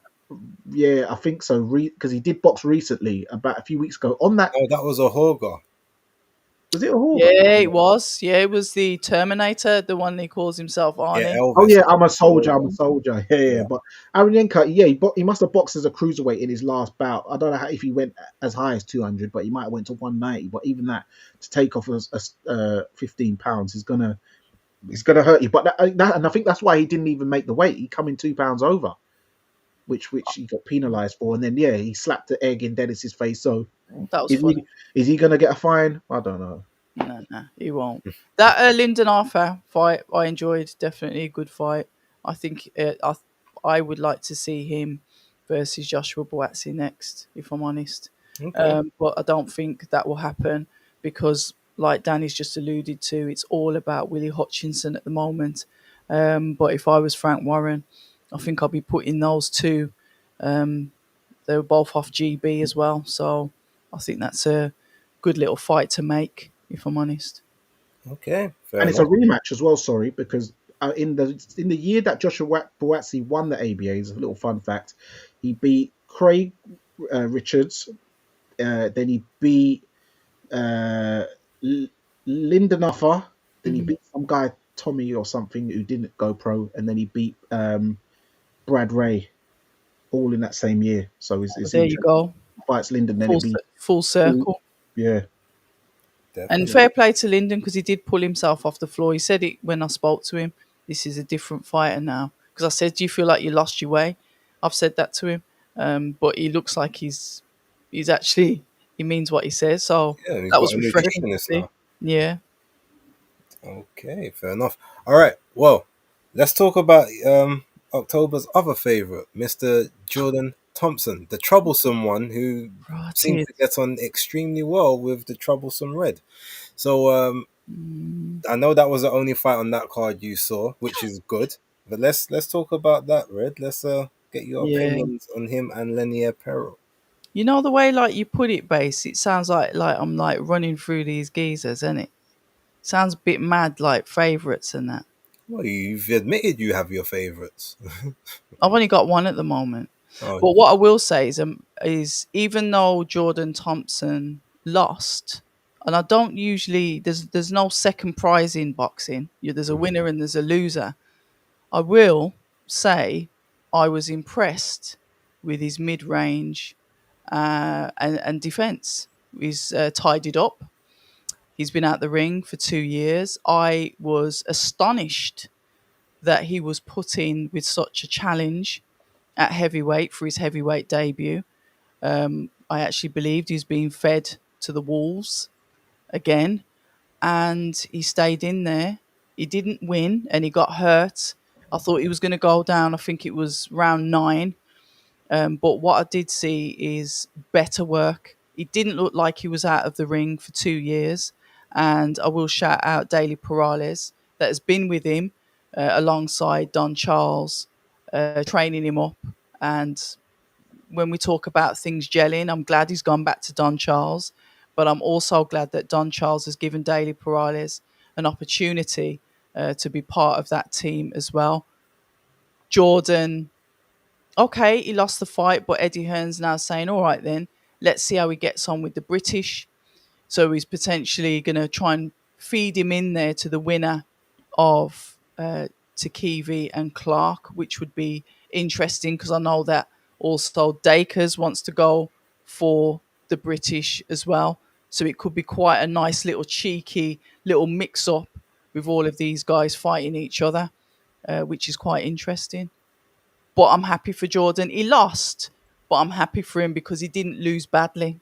Yeah, I think so. Because he did box recently, about a few weeks ago. On that, that was a Hoga. Was it a Hoga? Yeah, it was. Yeah, it was the Terminator, the one he calls himself Arnie. I'm a soldier. Yeah. But Aranyeka, he must have boxed as a cruiserweight in his last bout. I don't know if he went as high as 200, but he might have went to 190. But even that, to take off 15 pounds is gonna hurt you. But and I think that's why he didn't even make the weight. He come in 2 pounds over, which he got penalised for. And then he slapped the egg in Dennis's face. So that was funny. Is he gonna get a fine? I don't know. No, he won't. That Lyndon Arthur fight I enjoyed. Definitely a good fight. I think I would like to see him versus Joshua Buatsi next, if I'm honest. Okay. But I don't think that will happen because, like Danny's just alluded to, it's all about Willie Hutchinson at the moment. But if I was Frank Warren, I think I'd be putting those two. Um, they were both off GB as well, so I think that's a good little fight to make, if I'm honest. Okay. Fair And it's a enough. rematch as well. Sorry, because in the year that Joshua Buatsi won the ABA, is a little fun fact. He beat Craig Richards. Then he beat uh, L- Lindenoffer. Then he Mhm. beat some guy Tommy or something who didn't go pro, and then he beat Brad Ray all in that same year. So it's There you interesting. go, Fights Linden, then full it be full circle. yeah. And Definitely. fair play to Lyndon because he did pull himself off the floor. He said it when I spoke to him. This is a different fighter now. Because I said, "Do you feel like you lost your way?" I've said that to him, but he looks like he's actually he means what he says. So Yeah, he's that got was a refreshing to nutritionist see. now. Yeah, Okay, fair enough. All right. Well, let's talk about October's other favorite, Mr. Jordan Thompson, the troublesome one who right. seems to get on extremely well with the troublesome Red. So Mm, I know that was the only fight on that card you saw, which is good. But let's talk about that, Red. Let's get your yeah. opinions on him and Lenier Peril. You know the way like you put it, base. It sounds like I'm like running through these geezers, isn't it? Sounds a bit mad, like favourites and that. Well, you've admitted you have your favorites. I've only got one at the moment. Oh, But what I will say is even though Jordan Thompson lost, and I don't usually there's no second prize in boxing. There's a winner and there's a loser. I will say I was impressed with his mid range and defense. He's tied it up. He's been out the ring for 2 years. I was astonished that he was put in with such a challenge at heavyweight for his heavyweight debut. I actually believed he was being fed to the wolves again, and he stayed in there. He didn't win, and he got hurt. I thought he was going to go down. I think it was round 9. But what I did see is better work. He didn't look like he was out of the ring for 2 years. And I will shout out Daily Perales that has been with him alongside Don Charles, training him up. And when we talk about things gelling, I'm glad he's gone back to Don Charles. But I'm also glad that Don Charles has given Daily Perales an opportunity to be part of that team as well. Jordan, okay, he lost the fight, but Eddie Hearn's now saying, all right, then, let's see how he gets on with the British. So he's potentially going to try and feed him in there to the winner of Takivi and Clark, which would be interesting because I know that also Dakers wants to go for the British as well. So it could be quite a nice little cheeky little mix up with all of these guys fighting each other, which is quite interesting. But I'm happy for Jordan. He lost, but I'm happy for him because he didn't lose badly.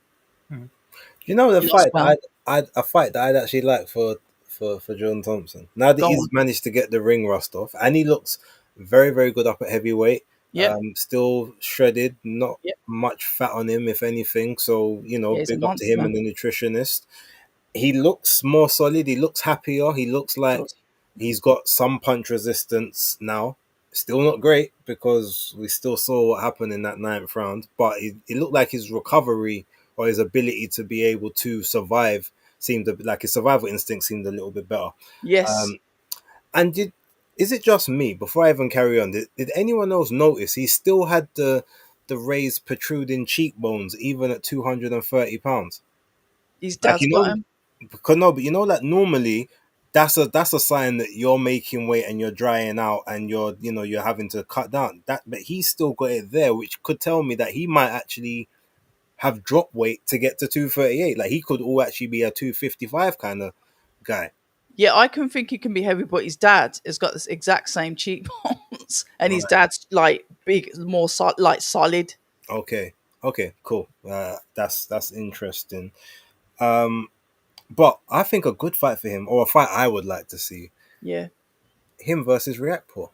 you know the He lost fight well. I'd a fight that I'd actually like for Jordan Thompson. Now that Go he's on. managed to get the ring rust off, and he looks very very good up at heavyweight. Yep. Still shredded, not Yep. much fat on him, if anything. So Yeah, he's a big up to him monster. and the nutritionist. He looks more solid. He looks happier. He looks like Does. he's got some punch resistance now. Still not great because we still saw what happened in that ninth round, but it looked like his recovery or his ability to be able to survive seemed like his survival instinct seemed a little bit better. Yes. Um, and is it just me? Before I even carry on, did anyone else notice he still had the raised protruding cheekbones even at 230 pounds? His Like dad's got him. because no, but like normally that's a sign that you're making weight and you're drying out and you're having to cut down. But he's still got it there, which could tell me that he might actually have dropped weight to get to 238. Like he could all actually be a 255 kind of guy. Yeah, I can think he can be heavy, but his dad has got this exact same cheekbones, and his Right. dad's like big, more like solid. Okay. Okay. Cool. That's interesting. Um. But I think a good fight for him, or a fight I would like to see, Yeah. him versus Riakpo.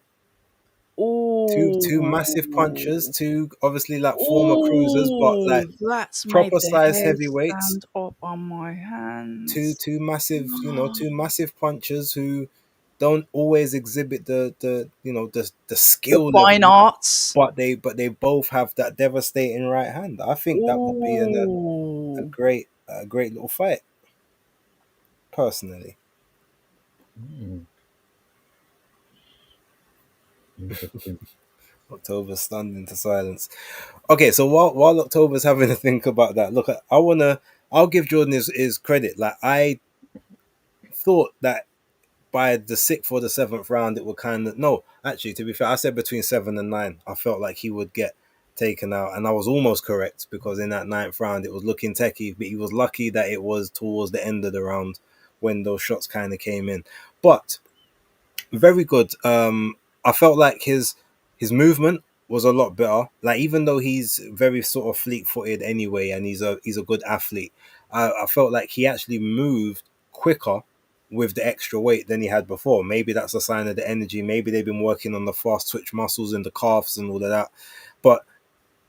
Two massive punchers, Oh. two obviously like former cruisers, but Oh, like that's made proper the size hair heavyweights. stand up on my hands. Two massive, two massive punchers who don't always exhibit the The skill fine level, arts. but they both have that devastating right hand. I think that would be a Oh. great little fight, personally. Mm, interesting. October stunned into silence. Okay, so while October's having to think about that, look, I'll give Jordan his credit. Like, I thought that by the 6th or the 7th round, it would kind of, no, actually, to be fair, I said between 7 and 9. I felt like he would get taken out, and I was almost correct, because in that 9th round, it was looking techie, but he was lucky that it was towards the end of the round when those shots kind of came in. But very good. I felt like his movement was a lot better. Like, even though he's very sort of fleet footed anyway, and he's a good athlete, I felt like he actually moved quicker with the extra weight than he had before. Maybe that's a sign of the energy. Maybe they've been working on the fast twitch muscles in the calves and all of that. But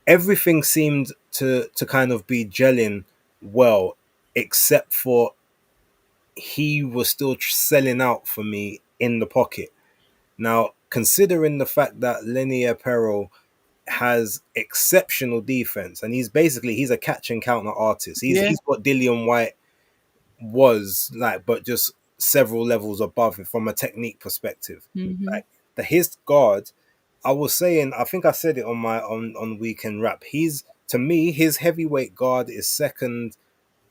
everything seemed to kind of be gelling well, except for he was still selling out for me in the pocket. Now, considering the fact that Lenny Apero has exceptional defense, and he's a catch and counter artist. Yeah. He's what Dillian White was like, but just several levels above it from a technique perspective. Mm-hmm. Like, his guard, I was saying, I think I said it on my on Weekend Wrap. He's, to me, his heavyweight guard is second,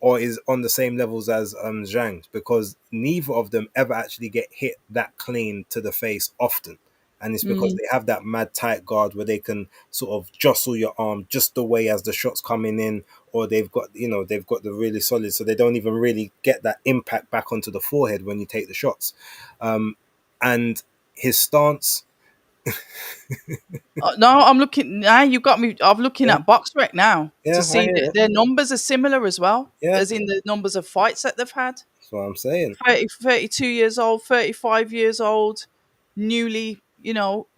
or is on the same levels as Zhang, because neither of them ever actually get hit that clean to the face often. And it's because Mm. they have that mad tight guard where they can sort of jostle your arm just the way as the shots coming in, or they've got the really solid, so they don't even really get that impact back onto the forehead when you take the shots. And his stance, No, I'm looking now. You got me. I'm looking yeah, at BoxRec now to yeah, I see hear that it, their numbers are similar as well, yeah, as in the numbers of fights that they've had. that's what I'm saying. 32 years old, 35 years old, newly,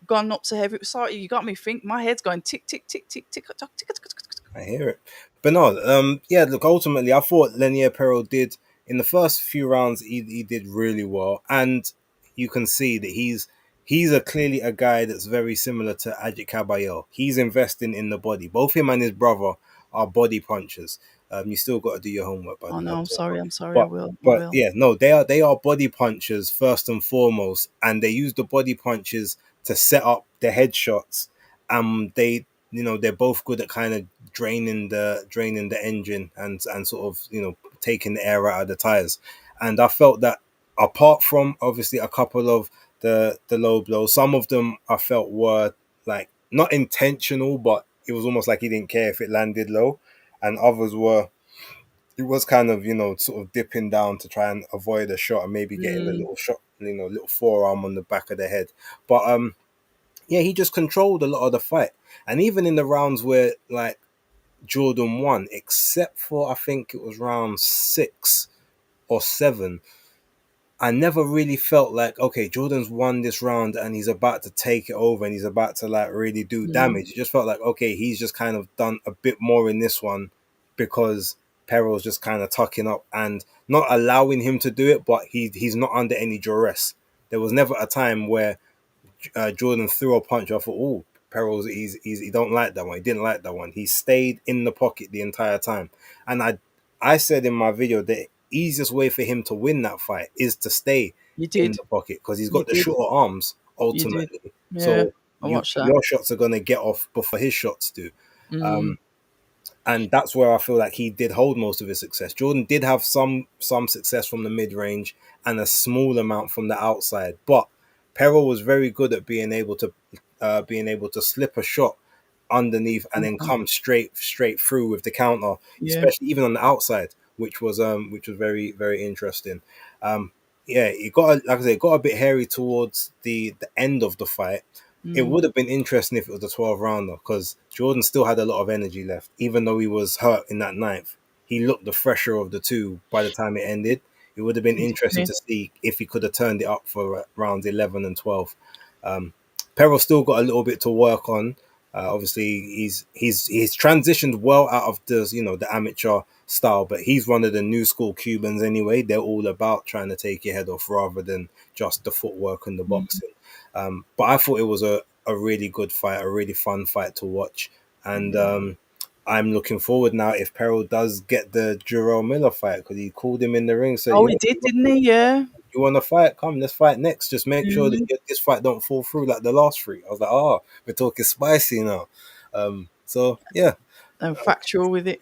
gone up to heavy. Sorry, you got me think. My head's going tick, tick, tick, tick, tick, tick, tick, tick, tick, tick, tick. I hear it. But no, yeah, look, ultimately, I thought Lenier Perel did, in the first few rounds, he did really well. And you can see that he's clearly a guy that's very similar to Ajit Caballero. He's investing in the body. Both him and his brother are body punchers. You still got to do your homework, by Oh the way, no, I'm October. sorry. I'm sorry. I But will. I but will. yeah, no, they are body punchers first and foremost, and they use the body punches to set up the headshots. They're both good at kind of draining the engine, and sort of taking the air out of the tires. And I felt that, apart from obviously a couple of the low blows, some of them I felt were like not intentional, but it was almost like he didn't care if it landed low, and others were, it was kind of sort of dipping down to try and avoid a shot and maybe getting a Mm. little shot, little forearm on the back of the head. But yeah, he just controlled a lot of the fight. And even in the rounds where like Jordan won, except for I think it was round 6 or 7, I never really felt like, okay, Jordan's won this round and he's about to take it over and he's about to like really do Mm. damage. It just felt like, okay, he's just kind of done a bit more in this one because Perel's just kind of tucking up and not allowing him to do it, but he's not under any duress. There was never a time where Jordan threw a punch. I thought, oh, Perel's he don't like that one. He didn't like that one. He stayed in the pocket the entire time. And I said in my video, the easiest way for him to win that fight is to stay You in did. the pocket, because he's You got the did. shorter arms You did. ultimately. Yeah. So I watched that. your shots are gonna get off before his shots do. Mm. And that's where I feel like he did hold most of his success. Jordan did have some success from the mid range and a small amount from the outside, but Perel was very good at being able to slip a shot underneath and then come straight through with the counter, Yeah. especially even on the outside, which was very very interesting. Yeah, it got, like I said, it got a bit hairy towards the end of the fight. It Mm. would have been interesting if it was a 12 rounder, because Jordan still had a lot of energy left, even though he was hurt in that ninth. he looked the fresher of the two by the time it ended. It would have been interesting to see if he could have turned it up for rounds 11 and 12. Peril still got a little bit to work on. Obviously, he's transitioned well out of the amateur style, but he's one of the new school Cubans anyway. They're all about trying to take your head off rather than just the footwork and the boxing. But I thought it was a really good fight, a really fun fight to watch, and I'm looking forward now if Peril does get the Jarrell Miller fight, because he called him in the ring. So he did, didn't he? Yeah. You want to fight? Come, let's fight next. Just make sure that this fight don't fall through like the last three. I was like, we're talking spicy now. So yeah, I'm factual with it.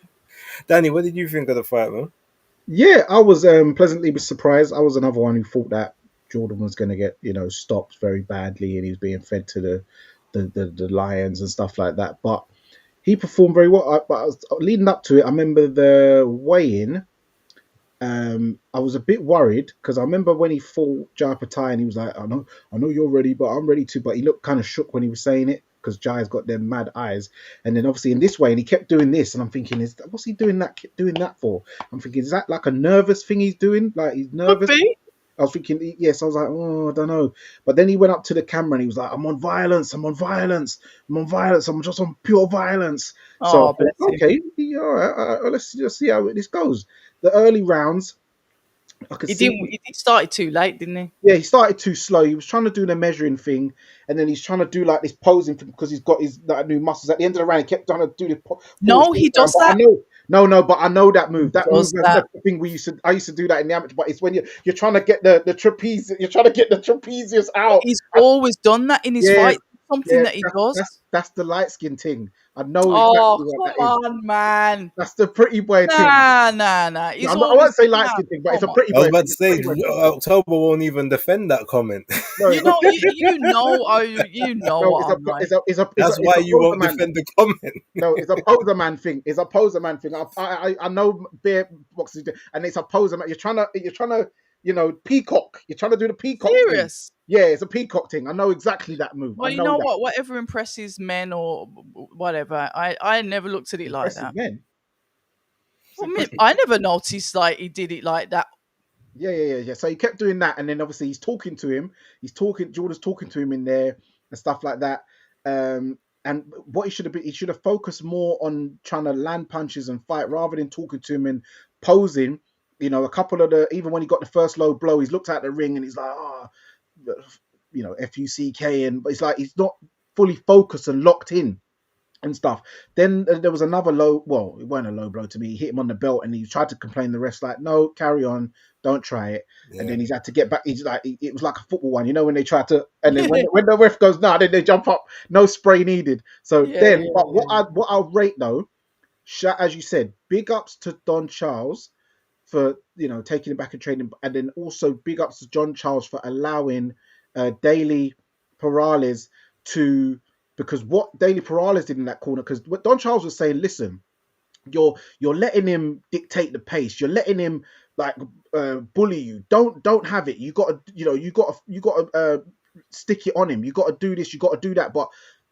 Danny, what did you think of the fight, man? Yeah, I was pleasantly surprised. I was another one who thought that Jordan was going to get stopped very badly, and he was being fed to the lions and stuff like that. But he performed very well. But leading up to it, I remember the weigh-in. I was a bit worried because I remember when he fought Jai Patai and he was like, I know you're ready, but I'm ready too. But he looked kind of shook when he was saying it because Jai's got them mad eyes. And then obviously in this way, and he kept doing this, and I'm thinking, what's he doing that for? I'm thinking, is that like a nervous thing he's doing? Like he's nervous. I was thinking, yes. I was like, I don't know. But then he went up to the camera and he was like, I'm on violence. I'm just on pure violence. So okay, all right, let's just see how this goes. The early rounds, He started too late, didn't he? Yeah, he started too slow. He was trying to do the measuring thing, and then he's trying to do like this posing thing because he's got his new muscles. At the end of the round, he kept trying to do the. He does that. But I know that move. That move, that's the thing I used to do that in the amateur. But it's when you're trying to get the trapeze. You're trying to get the trapezius out. He's always done that in his fight. Something that he does. That's the light skin thing. I know exactly what that is. Oh, come on, man. That's the pretty boy thing. Nah. I won't say light skin thing, but it's a pretty boy. I was about to say, October won't even defend that comment. No, you know what I'm like. That's why you won't defend the comment. No, it's a poser man thing. I know bear boxes, and it's a poser man. You're trying to peacock. You're trying to do the peacock. Serious? Thing. Yeah, it's a peacock thing. I know exactly that move. Well, you know what? Whatever impresses men or whatever, I never looked at it like that. Men. Well, I never noticed like he did it like that. Yeah. So he kept doing that, and then obviously he's talking to him. Jordan's talking to him in there and stuff like that. And what he should have focused more on trying to land punches and fight rather than talking to him and posing. A couple of even when he got the first low blow, he's looked at the ring and he's like, FUCK, but it's like he's not fully focused and locked in and stuff. Then there was another low. Well, it wasn't a low blow to me. He hit him on the belt and he tried to complain. The rest like, no, carry on, don't try it. Yeah. And then he's had to get back. He's like, it was like a football one, when they try to, and then when the ref goes, then they jump up. No spray needed. So what I'll rate though, as you said, big ups to Don Charles for taking him back and training, and then also big ups to John Charles for allowing Daily Perales to, because what Daily Perales did in that corner, because what Don Charles was saying, listen, you're letting him dictate the pace, you're letting him like bully you. Don't have it. You got to stick it on him. You got to do this. You got to do that. But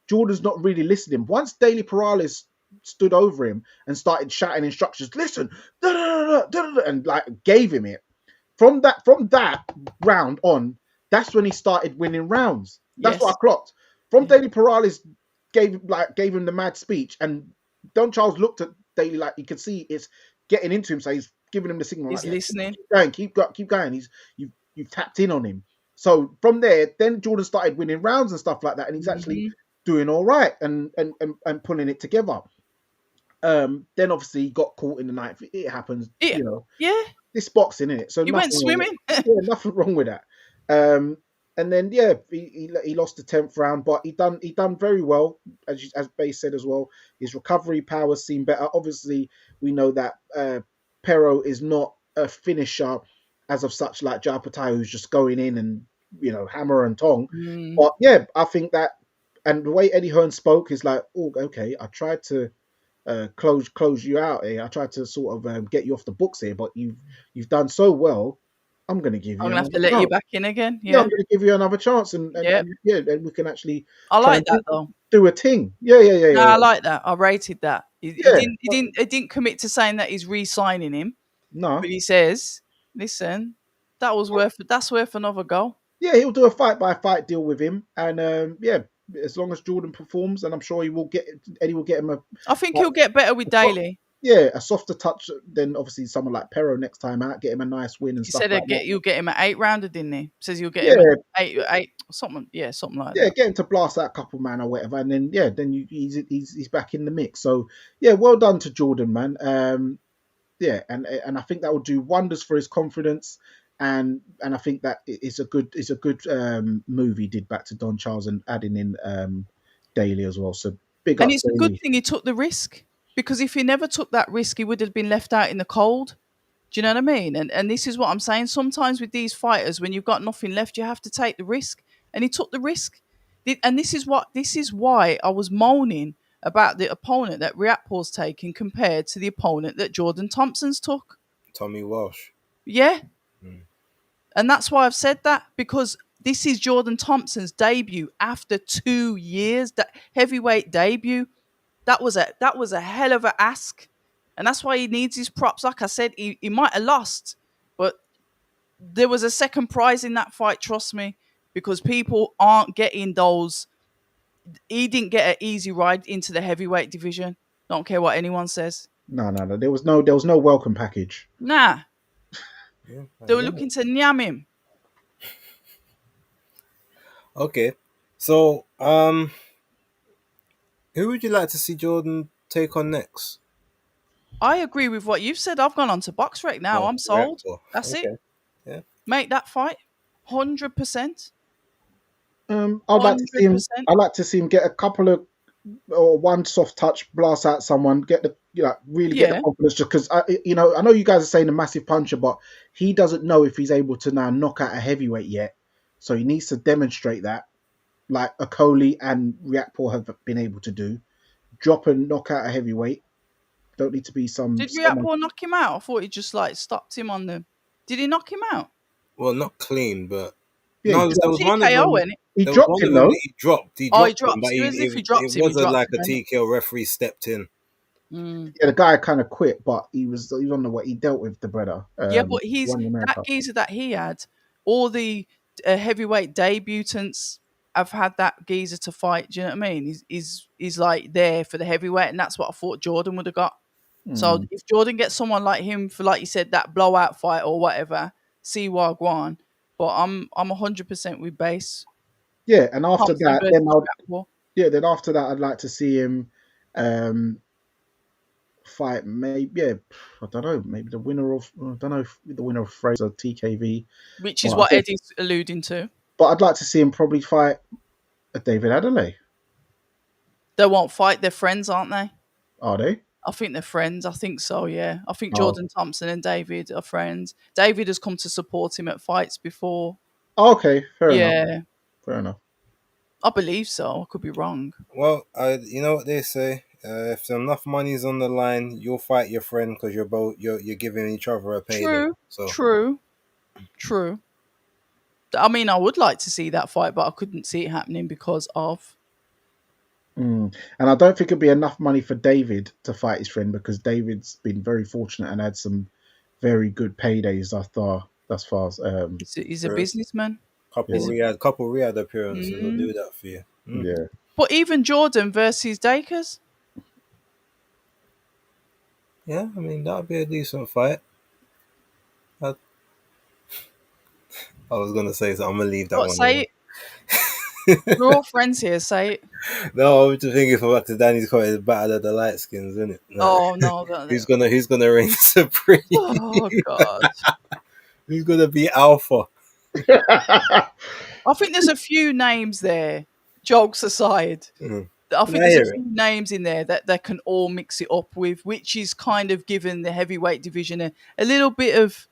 Jordan's not really listening. Once Daily Perales stood over him and started shouting instructions, listen, and like gave him it. From that round on, that's when he started winning rounds. That's what I clocked. From Daily Perales gave him the mad speech, and Don Charles looked at Daily like you could see it's getting into him, so he's giving him the signal. He's like, listening. Keep going. You've tapped in on him. So from there, then Jordan started winning rounds and stuff like that, and he's actually doing all right and pulling it together. Then obviously he got caught in the ninth. It happens, Yeah. This boxing, isn't it? So he went swimming. Nothing wrong with that. And then he lost the 10th round, but he done very well, as Bay said as well. His recovery powers seem better. Obviously, we know that Pero is not a finisher as of such like Jai Patai, who's just going in and hammer and tong. But yeah, I think that, and the way Eddie Hearn spoke is like, oh, okay, I tried to close you out here. I tried to sort of get you off the books here, but you've done so well. I'm going to give you. I'm going to have to let you back in again. Yeah, I'm going to give you another chance, and we can actually. I like that though. Do a thing. Yeah. No, I like that. I rated that. Yeah, He didn't commit to saying that he's re-signing him, no, but he says, "Listen, that's worth another goal." yeah, he'll do a fight by fight deal with him, and yeah, as long as Jordan performs, and I'm sure he will get Eddie will get him I think he'll get better with Daly. a softer touch than obviously someone like Pero next time out, get him a nice win and He stuff said like that. you'll get him at 8 rounder, didn't he? Says you'll get him at Yeah, eight, something, something like yeah, that. get him to blast that couple man or whatever, and then then he's back in the mix. So yeah, well done to Jordan, man. Yeah, and I think that will do wonders for his confidence, and I think that it's a good move he did back to Don Charles and adding in Daly as well. So big And up it's a good Daly. thing he took the risk, because if he never took that risk, he would have been left out in the cold. Do you know what I mean? And this is what I'm saying. Sometimes with these fighters, when you've got nothing left, you have to take the risk. And he took the risk. And this is why I was moaning about the opponent that Riakpor's taking compared to the opponent that Jordan Thompson's took. Tommy Walsh. Yeah. Mm. And that's why I've said that, because this is Jordan Thompson's debut after 2 years. That heavyweight debut. That was a hell of a ask. And that's why he needs his props. Like I said, he might have lost, but there was a second prize in that fight, trust me, because people aren't getting those. He didn't get an easy ride into the heavyweight division. Don't care what anyone says. No. There was no welcome package. Nah, Yeah, they were looking to nyam him. Okay, so who would you like to see Jordan take on next? I agree with what you've said. I've gone on to BoxRec now. Oh, I'm sold. Riakpor's. That's Okay. it. Yeah. Make that fight. 100%. I'd like to see him. 100%. I'd like to see him get a couple of or one soft touch, blast out someone, get the really get the Yeah. confidence. Just because I know you guys are saying a massive puncher, but he doesn't know if he's able to now knock out a heavyweight yet. So he needs to demonstrate that, like Okoli and Riakporhe have been able to do. Drop and knock out a heavyweight. Don't need to be someone. Did Riakporhe knock him out? I thought he just stopped him on the. Did he knock him out? Well, not clean, but Yeah, no, there was one of TKO, them. wasn't it? he There was dropped one him of them though. that he dropped. He Oh, he dropped him, dropped. but As if he it dropped him, he wasn't dropped like a him, innit? TKO referee stepped in. Mm. Yeah, the guy kind of quit, but he was on the way. He dealt with the brother. Yeah, but one in America. that geezer that he had. All the heavyweight debutants have had that geezer to fight. Do you know what I mean? He's like there for the heavyweight, and that's what I thought Jordan would have got. So if Jordan gets someone like him for, like you said, that blowout fight or whatever, see Wagwan. But I'm 100% with base. Yeah, and after Thompson that, versus then Riakporhe. then after that, I'd like to see him fight. Maybe I don't know. Maybe the winner of Fraser TKV, Which is Well, I what think- Eddie's alluding to. but I'd like to see him probably fight a David Adelaide. They won't fight. They're friends, aren't they? Are they? I think they're friends. I think so, yeah. I think Oh. Jordan Thompson and David are friends. David has come to support him at fights before. Oh, okay, fair enough. Yeah, Fair enough. I believe so. I could be wrong. Well, you know what they say. If enough money's on the line, you'll fight your friend because you're giving each other a payday. True, So true. I mean, I would like to see that fight, but I couldn't see it happening because of... And I don't think it'd be enough money for David to fight his friend, because David's been very fortunate and had some very good paydays thus far. He's a businessman. couple Riyadh appearances will do that for you. Yeah. But even Jordan versus Dakers, Yeah, I mean that'd be a decent fight. I was gonna say so. I'm gonna leave that what, one. say it? We're all friends here, say it. No, I'm just thinking for back to Danny's comment, it's battle of the light skins, isn't it? Oh, no. Who's gonna reign supreme? Oh, God. Who's gonna be alpha? I think there's a few names there, jokes aside. I think there's a few names in there that they can all mix it up with, which is kind of giving the heavyweight division a little bit of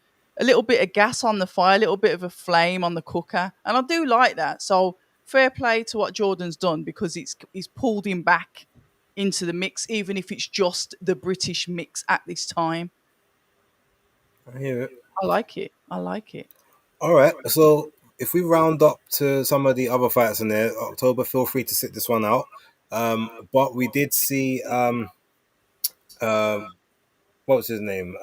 gas on the fire, a little bit of a flame on the cooker. And I do like that. So fair play to what Jordan's done, because he's pulled him back into the mix, even if it's just the British mix at this time. I hear it. I like it. All right, so if we round up to some of the other fights in there, October, feel free to sit this one out. But we did see um, what was his name?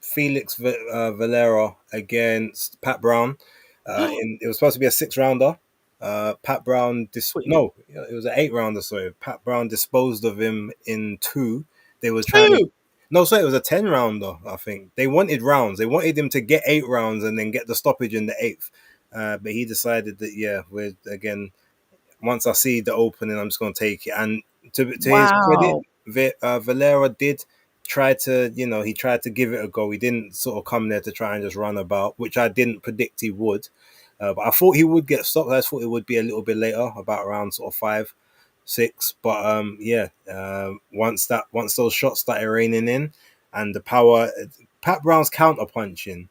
Felix Valera against Pat Brown. It was supposed to be a 6 rounder. Pat Brown no, it was an 8 rounder. Sorry, Pat Brown disposed of him in two. They were trying to. Two. No, sorry, it was a 10 rounder. I think they wanted rounds. They wanted him to get 8 rounds and then get the stoppage in the eighth. But he decided that we're again. Once I see the opening, I'm just going to take it. And to his credit, Wow. Valera did try to, he tried to give it a go. He didn't sort of come there to try and just run about, which I didn't predict he would. But I thought he would get stopped. I thought it would be a little bit later, about around sort of 5, 6. But once those shots started raining in, and the power, Pat Brown's counter punching,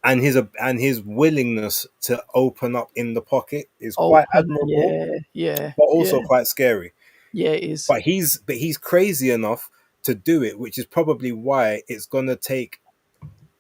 and his willingness to open up in the pocket is quite admirable, Yeah. but also quite scary. Yeah, it is. But he's crazy enough to do it, which is probably why it's gonna take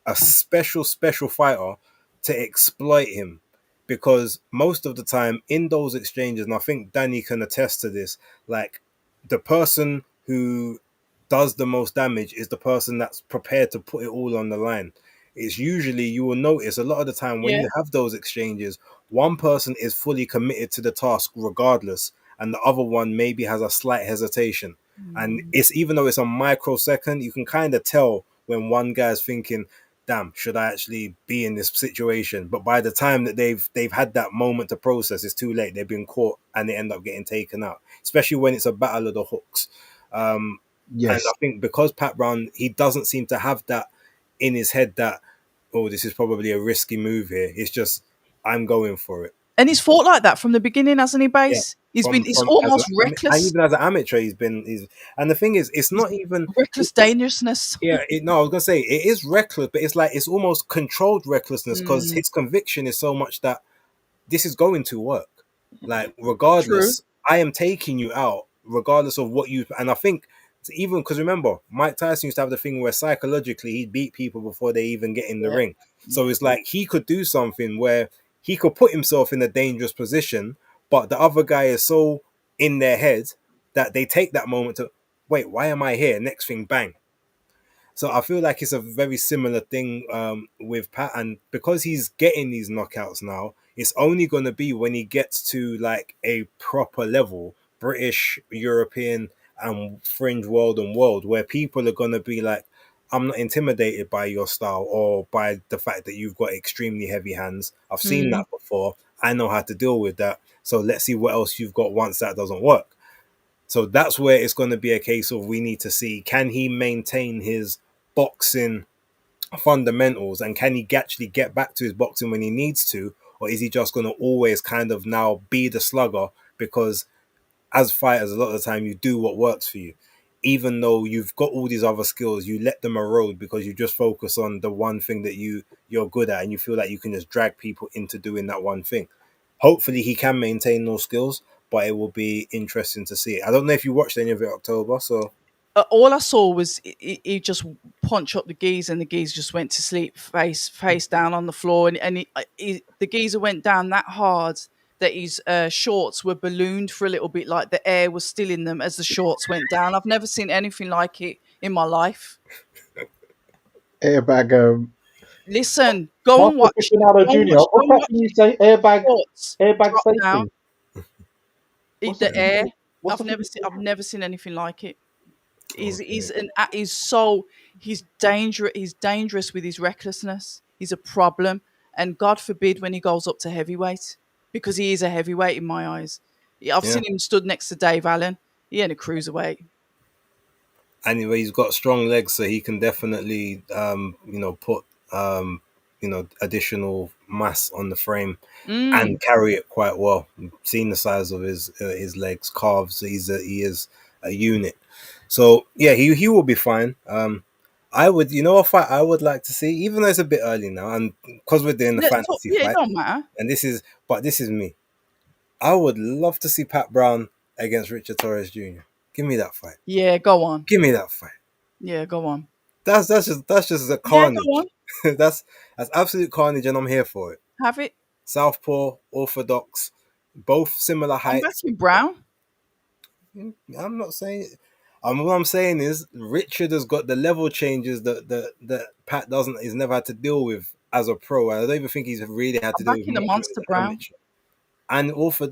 a special fighter to exploit him, because most of the time in those exchanges, and I think Danny can attest to this, like the person who does the most damage is the person that's prepared to put it all on the line. It's usually, you will notice a lot of the time when you have those exchanges, one person is fully committed to the task regardless, and the other one maybe has a slight hesitation. And it's, even though it's a microsecond, you can kind of tell when one guy's thinking, damn, should I actually be in this situation? But by the time that they've had that moment to process, it's too late. They've been caught and they end up getting taken out, especially when it's a battle of the hooks. And Yes. I think because Pat Brown, he doesn't seem to have that in his head that, oh, this is probably a risky move here. It's just, I'm going for it. And he's fought like that from the beginning, hasn't he, Base? He's almost reckless. And even as an amateur, and the thing is, it's not even reckless dangerousness. Yeah, no, I was gonna say it is reckless, but it's like it's almost controlled recklessness, because his conviction is so much that this is going to work. Like, regardless, I am taking you out, regardless of what you. And I think even because, remember, Mike Tyson used to have the thing where psychologically he'd beat people before they even get in the ring. So it's like he could do something where he could put himself in a dangerous position, but the other guy is so in their head that they take that moment to, wait, why am I here? Next thing, bang. So I feel like it's a very similar thing with Pat, and because he's getting these knockouts now, it's only going to be when he gets to like a proper level, British, European, and fringe world, where people are going to be like, I'm not intimidated by your style or by the fact that you've got extremely heavy hands. I've seen that before. I know how to deal with that. So let's see what else you've got once that doesn't work. So that's where it's going to be a case of, we need to see, can he maintain his boxing fundamentals, and can he actually get back to his boxing when he needs to, or is he just going to always kind of now be the slugger? Because as fighters, a lot of the time you do what works for you, even though you've got all these other skills, you let them erode because you just focus on the one thing that you're good at, and you feel like you can just drag people into doing that one thing. Hopefully he can maintain those skills, but it will be interesting to see. I don't know if you watched any of it, October, so all I saw was he just punched up the geezer, and the geezer just went to sleep, face down on the floor, and the geezer went down that hard that his shorts were ballooned for a little bit, like the air was still in them as the shorts went down. I've never seen anything like it in my life. Airbag. Listen, go and watch Ronaldo Jr. What can you say? Airbag safety. Down. The air. I've never seen anything like it. He's dangerous. He's dangerous with his recklessness. He's a problem, and God forbid when he goes up to heavyweight, because he is a heavyweight in my eyes. I've seen him stood next to Dave Allen. He ain't a cruiserweight. Anyway, he's got strong legs, so he can definitely put additional mass on the frame and carry it quite well. You've seen the size of his legs, calves. He is a unit. So yeah, he will be fine. I would, a fight I would like to see, even though it's a bit early now, and because we're doing the fantasy fight, it don't matter. And this is me. I would love to see Pat Brown against Richard Torres Jr. Give me that fight. Yeah, go on. Give me that fight. Yeah, go on. That's just a carnage. Yeah, go on. that's absolute carnage, and I'm here for it. Have it. Southpaw, orthodox, both similar heights. I'm backing Brown. I'm not saying. What I'm saying is Richard has got the level changes that Pat is never had to deal with as a pro. I don't even think he's really had to I'm deal back with in the much of it Monster as an Brown. amateur. And also,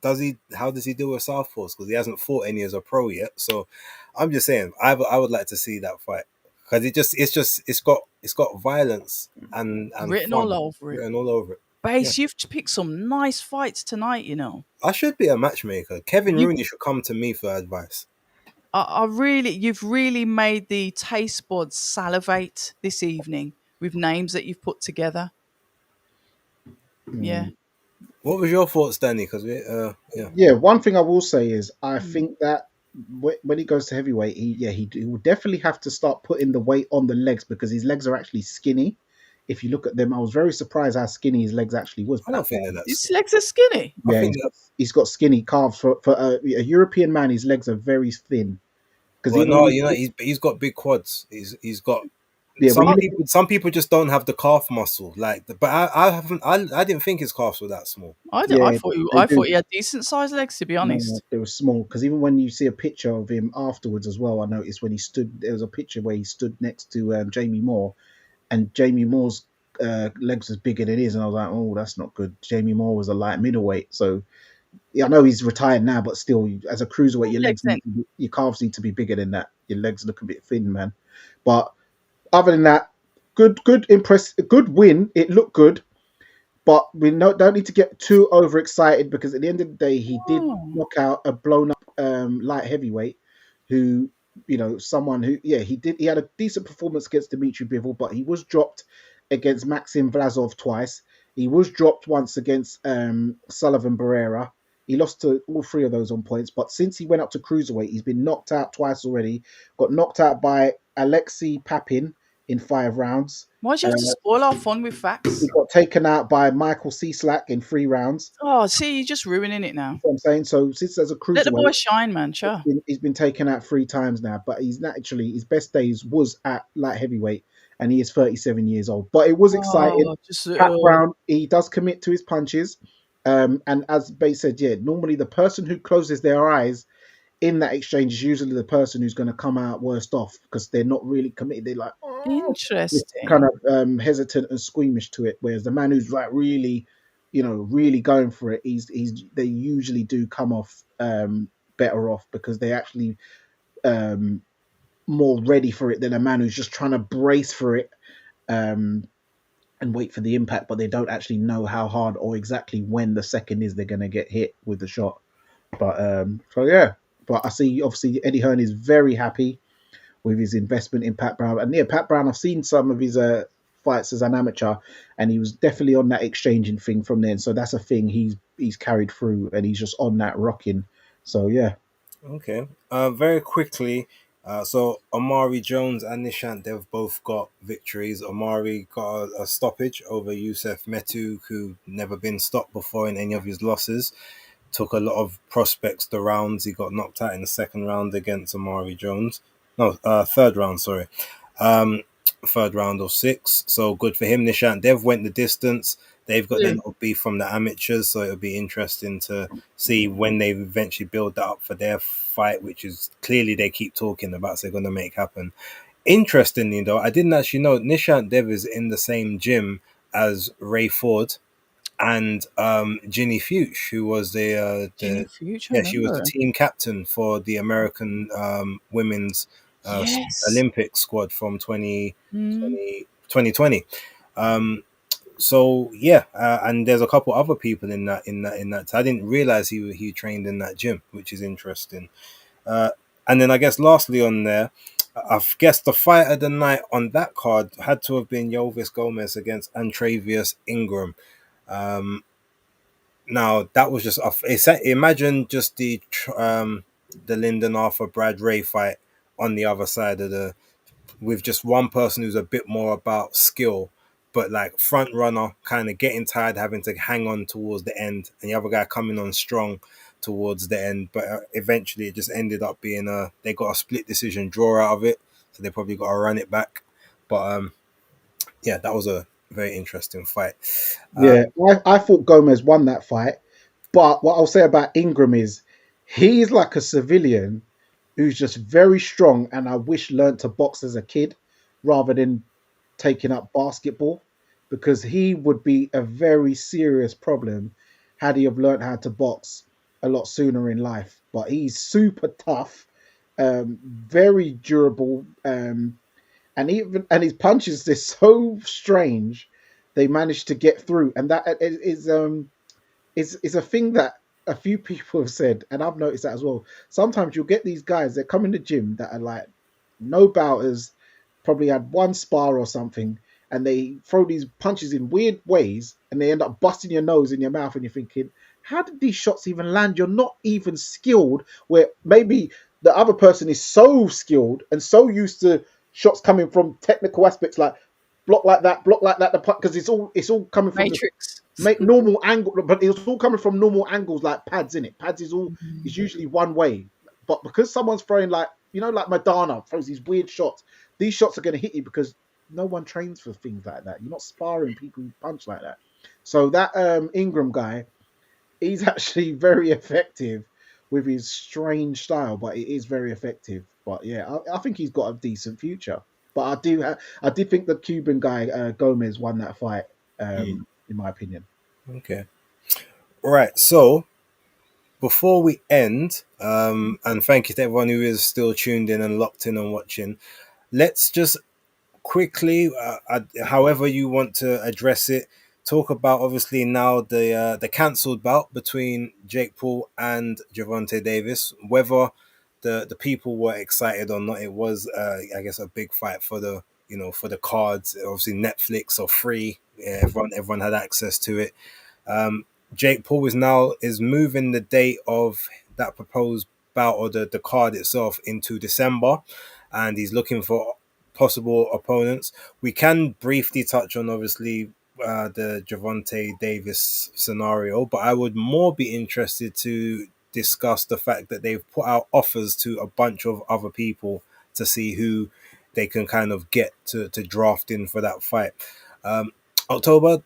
does he? How does he deal with southpaws? Because he hasn't fought any as a pro yet. So I'm just saying, I would like to see that fight because it's got violence and Written fun all over it. written all over it. Base, you've picked some nice fights tonight, you know. I should be a matchmaker. Kevin Rooney should come to me for advice. You've really made the taste buds salivate this evening with names that you've put together. Yeah. What was your thoughts, Danny? Because Yeah, one thing I will say is I think that when he goes to heavyweight, he will definitely have to start putting the weight on the legs because his legs are actually skinny. If you look at them, I was very surprised how skinny his legs actually was. I don't think that that's. His legs are skinny. Yeah, he's got skinny calves for a European man. His legs are very thin. Well, no, he's got big quads. He's got. Yeah, some people just don't have the calf muscle. But I didn't think his calves were that small. I thought he had decent sized legs, to be honest. No, they were small because even when you see a picture of him afterwards as well, I noticed when he stood, there was a picture where he stood next to Jamie Moore, and Jamie Moore's legs was bigger than his, and I was like, oh, that's not good. Jamie Moore was a light middleweight, so yeah, I know he's retired now, but still, as a cruiserweight, your calves need to be bigger than that. Your legs look a bit thin, man. But other than that, good win. It looked good. But we don't need to get too overexcited because at the end of the day, he did knock out a blown up light heavyweight who, someone who, he had a decent performance against Dimitri Bivol, but he was dropped against Maxim Vlasov twice. He was dropped once against Sullivan Barrera. He lost to all three of those on points. But since he went up to cruiserweight, he's been knocked out twice already. Got knocked out by Alexei Papin in 5 rounds. Why do you have to spoil our fun with facts? He got taken out by Michael Cieslak in 3 rounds. Oh, see, you're just ruining it now. That's what I'm saying. So since there's a cruiserweight, let the boy shine, man. Sure. He's been taken out 3 times now, but he's naturally his best days was at light heavyweight, and he is 37 years old. But it was exciting. Pat Brown, he does commit to his punches, and as Bay said, normally the person who closes their eyes in that exchange is usually the person who's going to come out worst off because they're not really committed. They're like, interesting, kind of hesitant and squeamish to it. Whereas the man who's like really, really going for it, they usually do come off better off because they actually more ready for it than a man who's just trying to brace for it and wait for the impact, but they don't actually know how hard or exactly when the second is they're going to get hit with the shot. But But I see, obviously, Eddie Hearn is very happy with his investment in Pat Brown. And Pat Brown, I've seen some of his fights as an amateur, and he was definitely on that exchanging thing from then. So that's a thing he's carried through, and he's just on that rocking. So, yeah. Okay. Very quickly, so Omari Jones and Nishant, they've both got victories. Omari got a stoppage over Youssef Metu, who never been stopped before in any of his losses. Took a lot of prospects the rounds. He got knocked out in the second round against Omari Jones. No, third round, sorry. Third round of 6. So good for him. Nishant Dev went the distance. They've got their little beef from the amateurs, so it'll be interesting to see when they eventually build that up for their fight, which is clearly they keep talking about, so they're going to make happen. Interestingly, though, I didn't actually know Nishant Dev is in the same gym as Ray Ford and Ginny Fuchs, who was she was the team captain for the American women's Olympic squad from 2020. So yeah, and there's a couple other people in that. I didn't realize he trained in that gym, which is interesting. And then I guess lastly on there, I guess the fight of the night on that card had to have been Yovis Gomez against Antravius Ingram. Now that was just imagine just the Lyndon Arthur Brad Ray fight on the other side of with just one person who's a bit more about skill, but like front runner, kind of getting tired, having to hang on towards the end, and the other guy coming on strong towards the end. But eventually it just ended up being they got a split decision draw out of it, so they probably got to run it back. But that was a very interesting fight. I thought Gomez won that fight, but what I'll say about Ingram is he's like a civilian who's just very strong, and I wish learned to box as a kid rather than taking up basketball, because he would be a very serious problem had he have learned how to box a lot sooner in life. But he's super tough, very durable, and his punches, they're so strange. They managed to get through, and that is a thing that a few people have said, and I've noticed that as well. Sometimes you'll get these guys that come in the gym that are like no bouters, probably had one spar or something, and they throw these punches in weird ways, and they end up busting your nose in your mouth, and you're thinking, how did these shots even land? You're not even skilled. Where maybe the other person is so skilled and so used to shots coming from technical aspects, like block like that, because it's all coming from Matrix. make normal angle, but it's all coming from normal angles, like pads in it. Pads is usually one way, but because someone's throwing, like, like Madonna throws these weird shots, these shots are going to hit you because no one trains for things like that. You're not sparring people who punch like that. So that Ingram guy, he's actually very effective with his strange style, but it is very effective. But yeah, I think he's got a decent future. But I did think the Cuban guy Gomez won that fight, in my opinion. Okay. All right. So before we end, and thank you to everyone who is still tuned in and locked in and watching, let's just quickly, however you want to address it, talk about obviously now the cancelled bout between Jake Paul and Gervonta Davis. Whether the people were excited or not, it was I guess a big fight for the for the cards. Obviously Netflix or free, everyone had access to it. Jake Paul is moving the date of that proposed bout, or the card itself, into December, and he's looking for possible opponents. We can briefly touch on obviously the Gervonta Davis scenario, but I would more be interested to discuss the fact that they've put out offers to a bunch of other people to see who they can kind of get to draft in for that fight. October,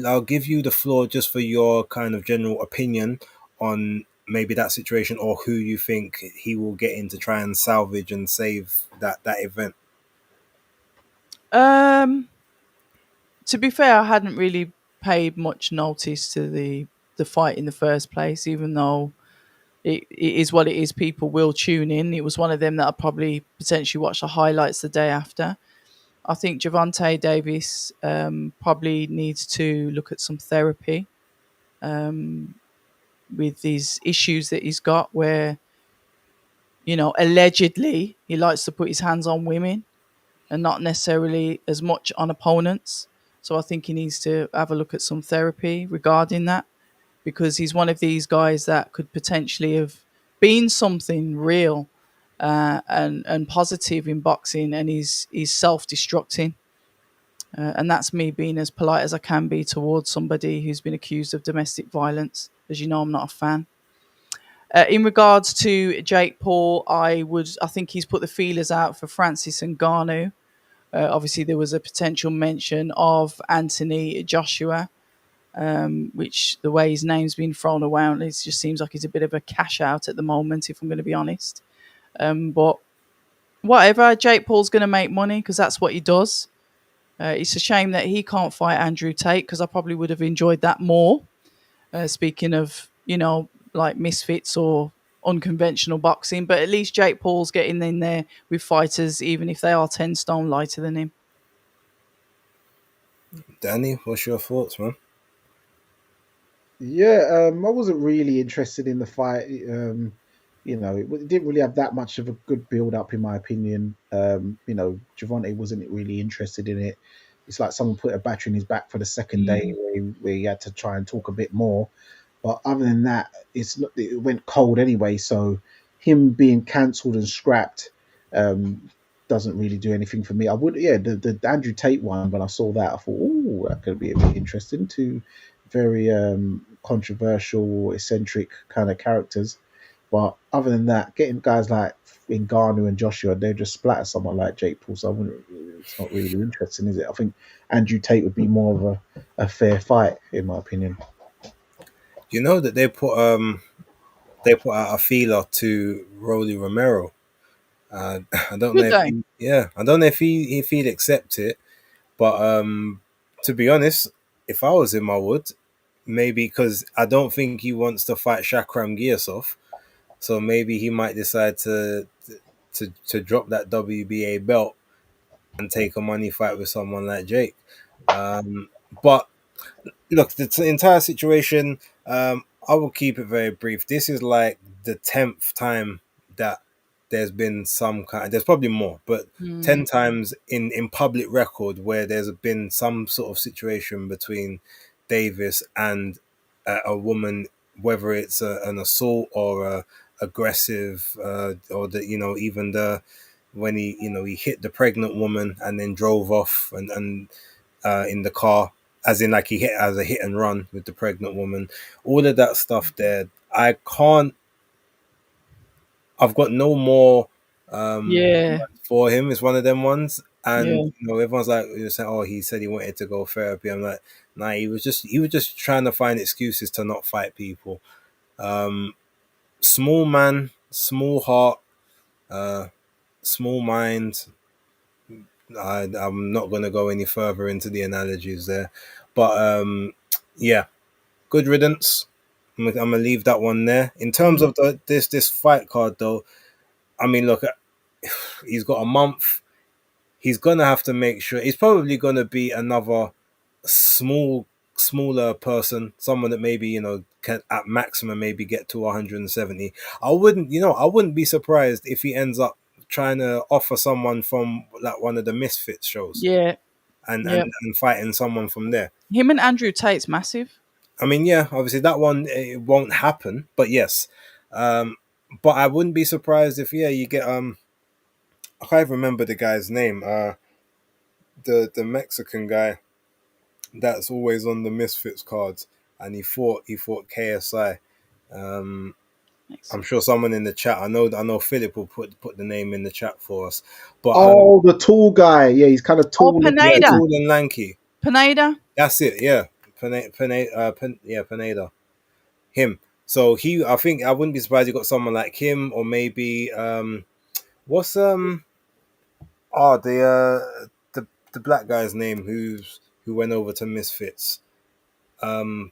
I'll give you the floor just for your kind of general opinion on maybe that situation, or who you think he will get in to try and salvage and save that event. To be fair, I hadn't really paid much notice to the fight in the first place, even though it is what it is. People will tune in. It was one of them that I probably potentially watch the highlights the day after. I think Gervonta Davis probably needs to look at some therapy with these issues that he's got, where, allegedly he likes to put his hands on women and not necessarily as much on opponents. So I think he needs to have a look at some therapy regarding that, because he's one of these guys that could potentially have been something real and positive in boxing, and he's self-destructing. And that's me being as polite as I can be towards somebody who's been accused of domestic violence. As you know, I'm not a fan. In regards to Jake Paul, I think he's put the feelers out for Francis Ngannou. Obviously, there was a potential mention of Anthony Joshua, which, the way his name's been thrown around, it just seems like he's a bit of a cash out at the moment, if I'm going to be honest. But whatever, Jake Paul's going to make money because that's what he does. It's a shame that he can't fight Andrew Tate, because I probably would have enjoyed that more. Speaking of, like misfits or unconventional boxing, but at least Jake Paul's getting in there with fighters, even if they are 10 stone lighter than him. Danny, what's your thoughts, man? Yeah, I wasn't really interested in the fight. It didn't really have that much of a good build up, in my opinion. Gervonta wasn't really interested in it. It's like someone put a battery in his back for the second day, where he had to try and talk a bit more. But other than that, it went cold anyway. So him being cancelled and scrapped doesn't really do anything for me. I would, the Andrew Tate one, when I saw that, I thought, oh, that could be a bit interesting. Two very controversial, eccentric kind of characters. But other than that, getting guys like Ngannou and Joshua, they just splatter someone like Jake Paul. So it's not really interesting, is it? I think Andrew Tate would be more of a fair fight, in my opinion. You know that they put out a feeler to Rolly Romero I don't know Would if they? I don't know if he'd accept it, but to be honest, if I was him, I would maybe because I don't think he wants to fight Shakram Giasov, so maybe he might decide to drop that WBA belt and take a money fight with someone like Jake. But look, the entire situation, I will keep it very brief. This is like the 10th time that there's been some kind. There's probably more, but 10 times in public record where there's been some sort of situation between Davis and a woman, whether it's an assault or a aggressive, or even the when he hit the pregnant woman and then drove off and in the car, as in like he hit as a hit and run with the pregnant woman. All of that stuff there, I can't. I've got no more Yeah. for him. It's one of them ones, and Yeah. everyone's like, you're saying, oh, he said he wanted to go therapy. I'm like, nah, he was just trying to find excuses to not fight people. Small man, small heart, small mind. I'm not going to go any further into the analogies there, but yeah, good riddance. I'm gonna leave that one there. In terms of this fight card, though, I mean, look, he's got a month. He's gonna have to make sure. He's probably gonna be another smaller person, someone that maybe can at maximum maybe get to 170. I wouldn't be surprised if he ends up trying to offer someone from like one of the Misfits shows Yeah. and Yeah. and fighting someone from there. Him and Andrew Tate's massive. I mean, yeah, obviously that one it won't happen, but yes, but I wouldn't be surprised if you get I can't even remember the guy's name, the Mexican guy that's always on the Misfits cards, and he fought KSI. I'm sure someone in the chat. I know Philip will put the name in the chat for us, but the tall guy. Yeah, he's kind of tall. Pineda. tall and lanky. Pineda. That's it. Yeah, Pineda. Him. So I think I wouldn't be surprised you got someone like him, or maybe what's the the black guy's name who went over to Misfits, the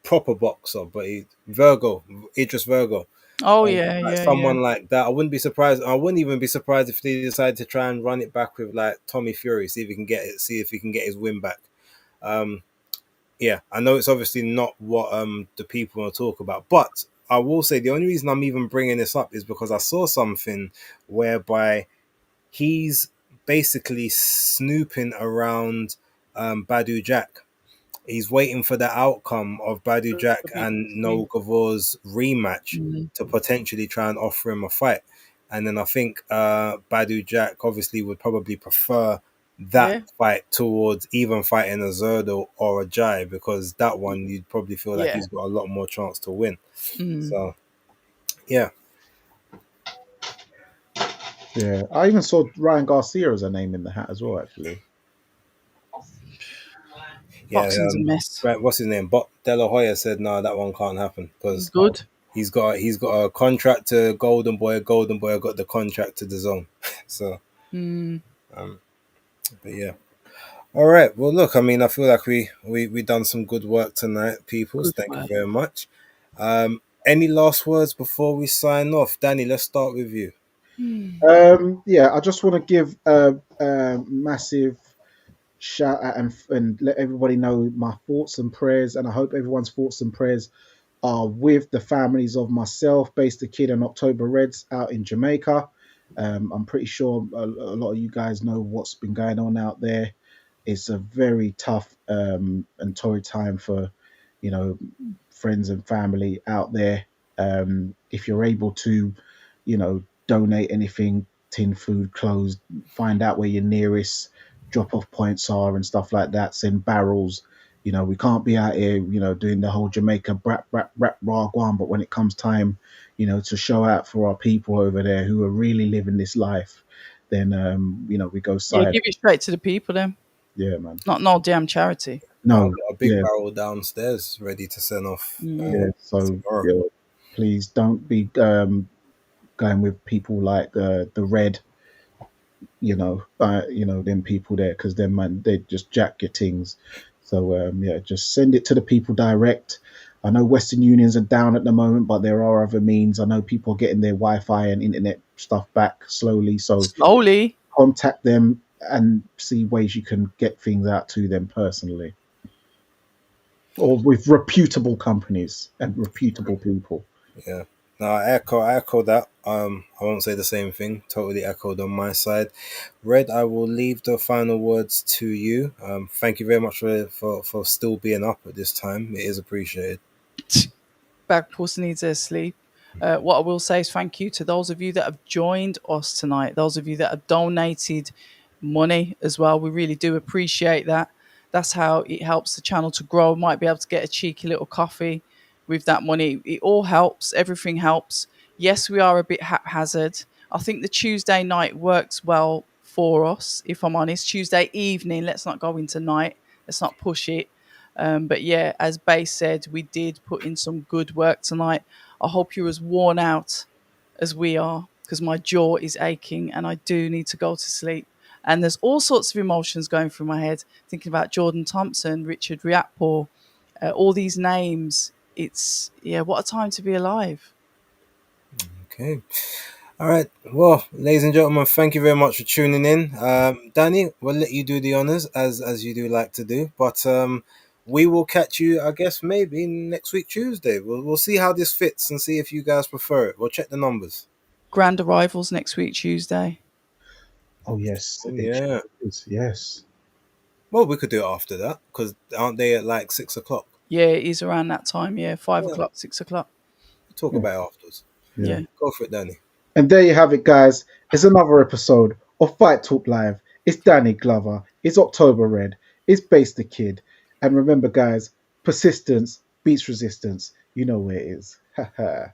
proper boxer, but Idris Virgo. Oh yeah, Like yeah, someone like that. I wouldn't be surprised. I wouldn't even be surprised if they decide to try and run it back with like Tommy Fury, see if he can get his win back. Yeah, I know it's obviously not what the people want to talk about, but I will say the only reason I'm even bringing this up is because I saw something whereby he's basically snooping around Badu Jack. He's waiting for the outcome of Badu Jack and Noel Gavor's rematch to potentially try and offer him a fight. And then I think Badu Jack obviously would probably prefer that fight towards even fighting a Zerdo or a Jai, because that one you'd probably feel like he's got a lot more chance to win. So, yeah. Yeah, I even saw Ryan Garcia as a name in the hat as well, actually. Yeah, boxing's a mess. Right, what's his name? De La Hoya said, "No, that one can't happen because Good. he's got a contract to Golden Boy. Golden Boy got the contract to the Zone." So, but yeah. All right. Well, look, I mean, I feel like we done some good work tonight, people. Thank you very much. Any last words before we sign off? Danny, let's start with you. Yeah, I just want to give a massive shout out and let everybody know my thoughts and prayers, and I hope everyone's thoughts and prayers are with the families of myself, Based the Kid, and October Reds out in Jamaica. I'm pretty sure a lot of you guys know what's been going on out there. It's a very tough and torrid time for, friends and family out there. If you're able to, donate anything, tin food, clothes, find out where your nearest drop-off points are and stuff like that. Send barrels. We can't be out here, doing the whole Jamaica brat ragwan. But when it comes time, to show out for our people over there who are really living this life, then we go side. Yeah, give it straight to the people then. Yeah, man. Not no damn charity. No, I've got a big barrel downstairs ready to send off. So please don't be going with people like the Red, them people there, because them man, they just jack your things. So yeah, just send it to the people direct. I know Western Unions are down at the moment, but there are other means. I know people are getting their Wi-Fi and internet stuff back slowly. So Slowly. contact them and see ways you can get things out to them personally, or with reputable companies and reputable people. Yeah. No, I echo that. I won't say the same thing. Totally echoed on my side. Red, I will leave the final words to you. Thank you very much for still being up at this time. It is appreciated. Bad puss needs her sleep. What I will say is thank you to those of you that have joined us tonight, those of you that have donated money as well. We really do appreciate that. That's how it helps the channel to grow. Might be able to get a cheeky little coffee with that money. It all helps. Everything helps. Yes, we are a bit haphazard. I think the Tuesday night works well for us, if I'm honest. Tuesday evening, let's not go into night. Let's not push it. But yeah, as Bay said, we did put in some good work tonight. I hope you're as worn out as we are, because my jaw is aching and I do need to go to sleep. And there's all sorts of emotions going through my head, thinking about Jordan Thompson, Richard Riakporhe, all these names. It's, what a time to be alive. Okay. All right. Well, ladies and gentlemen, thank you very much for tuning in. Danny, we'll let you do the honors as you do like to do. But we will catch you, I guess, maybe next week, Tuesday. We'll see how this fits and see if you guys prefer it. We'll check the numbers. Grand arrivals next week, Tuesday. Oh, yes. Oh, yeah. Yes. Well, we could do it after that, because aren't they at like 6 o'clock? Yeah, it is around that time. Yeah, 5 o'clock, 6 o'clock. We'll talk about it afterwards. Yeah. Go for it, Danny. And there you have it, guys. It's another episode of Fight Talk Live. It's Danny Glover. It's October Red. It's Base the Kid. And remember, guys, persistence beats resistance. You know where it is. Ha ha.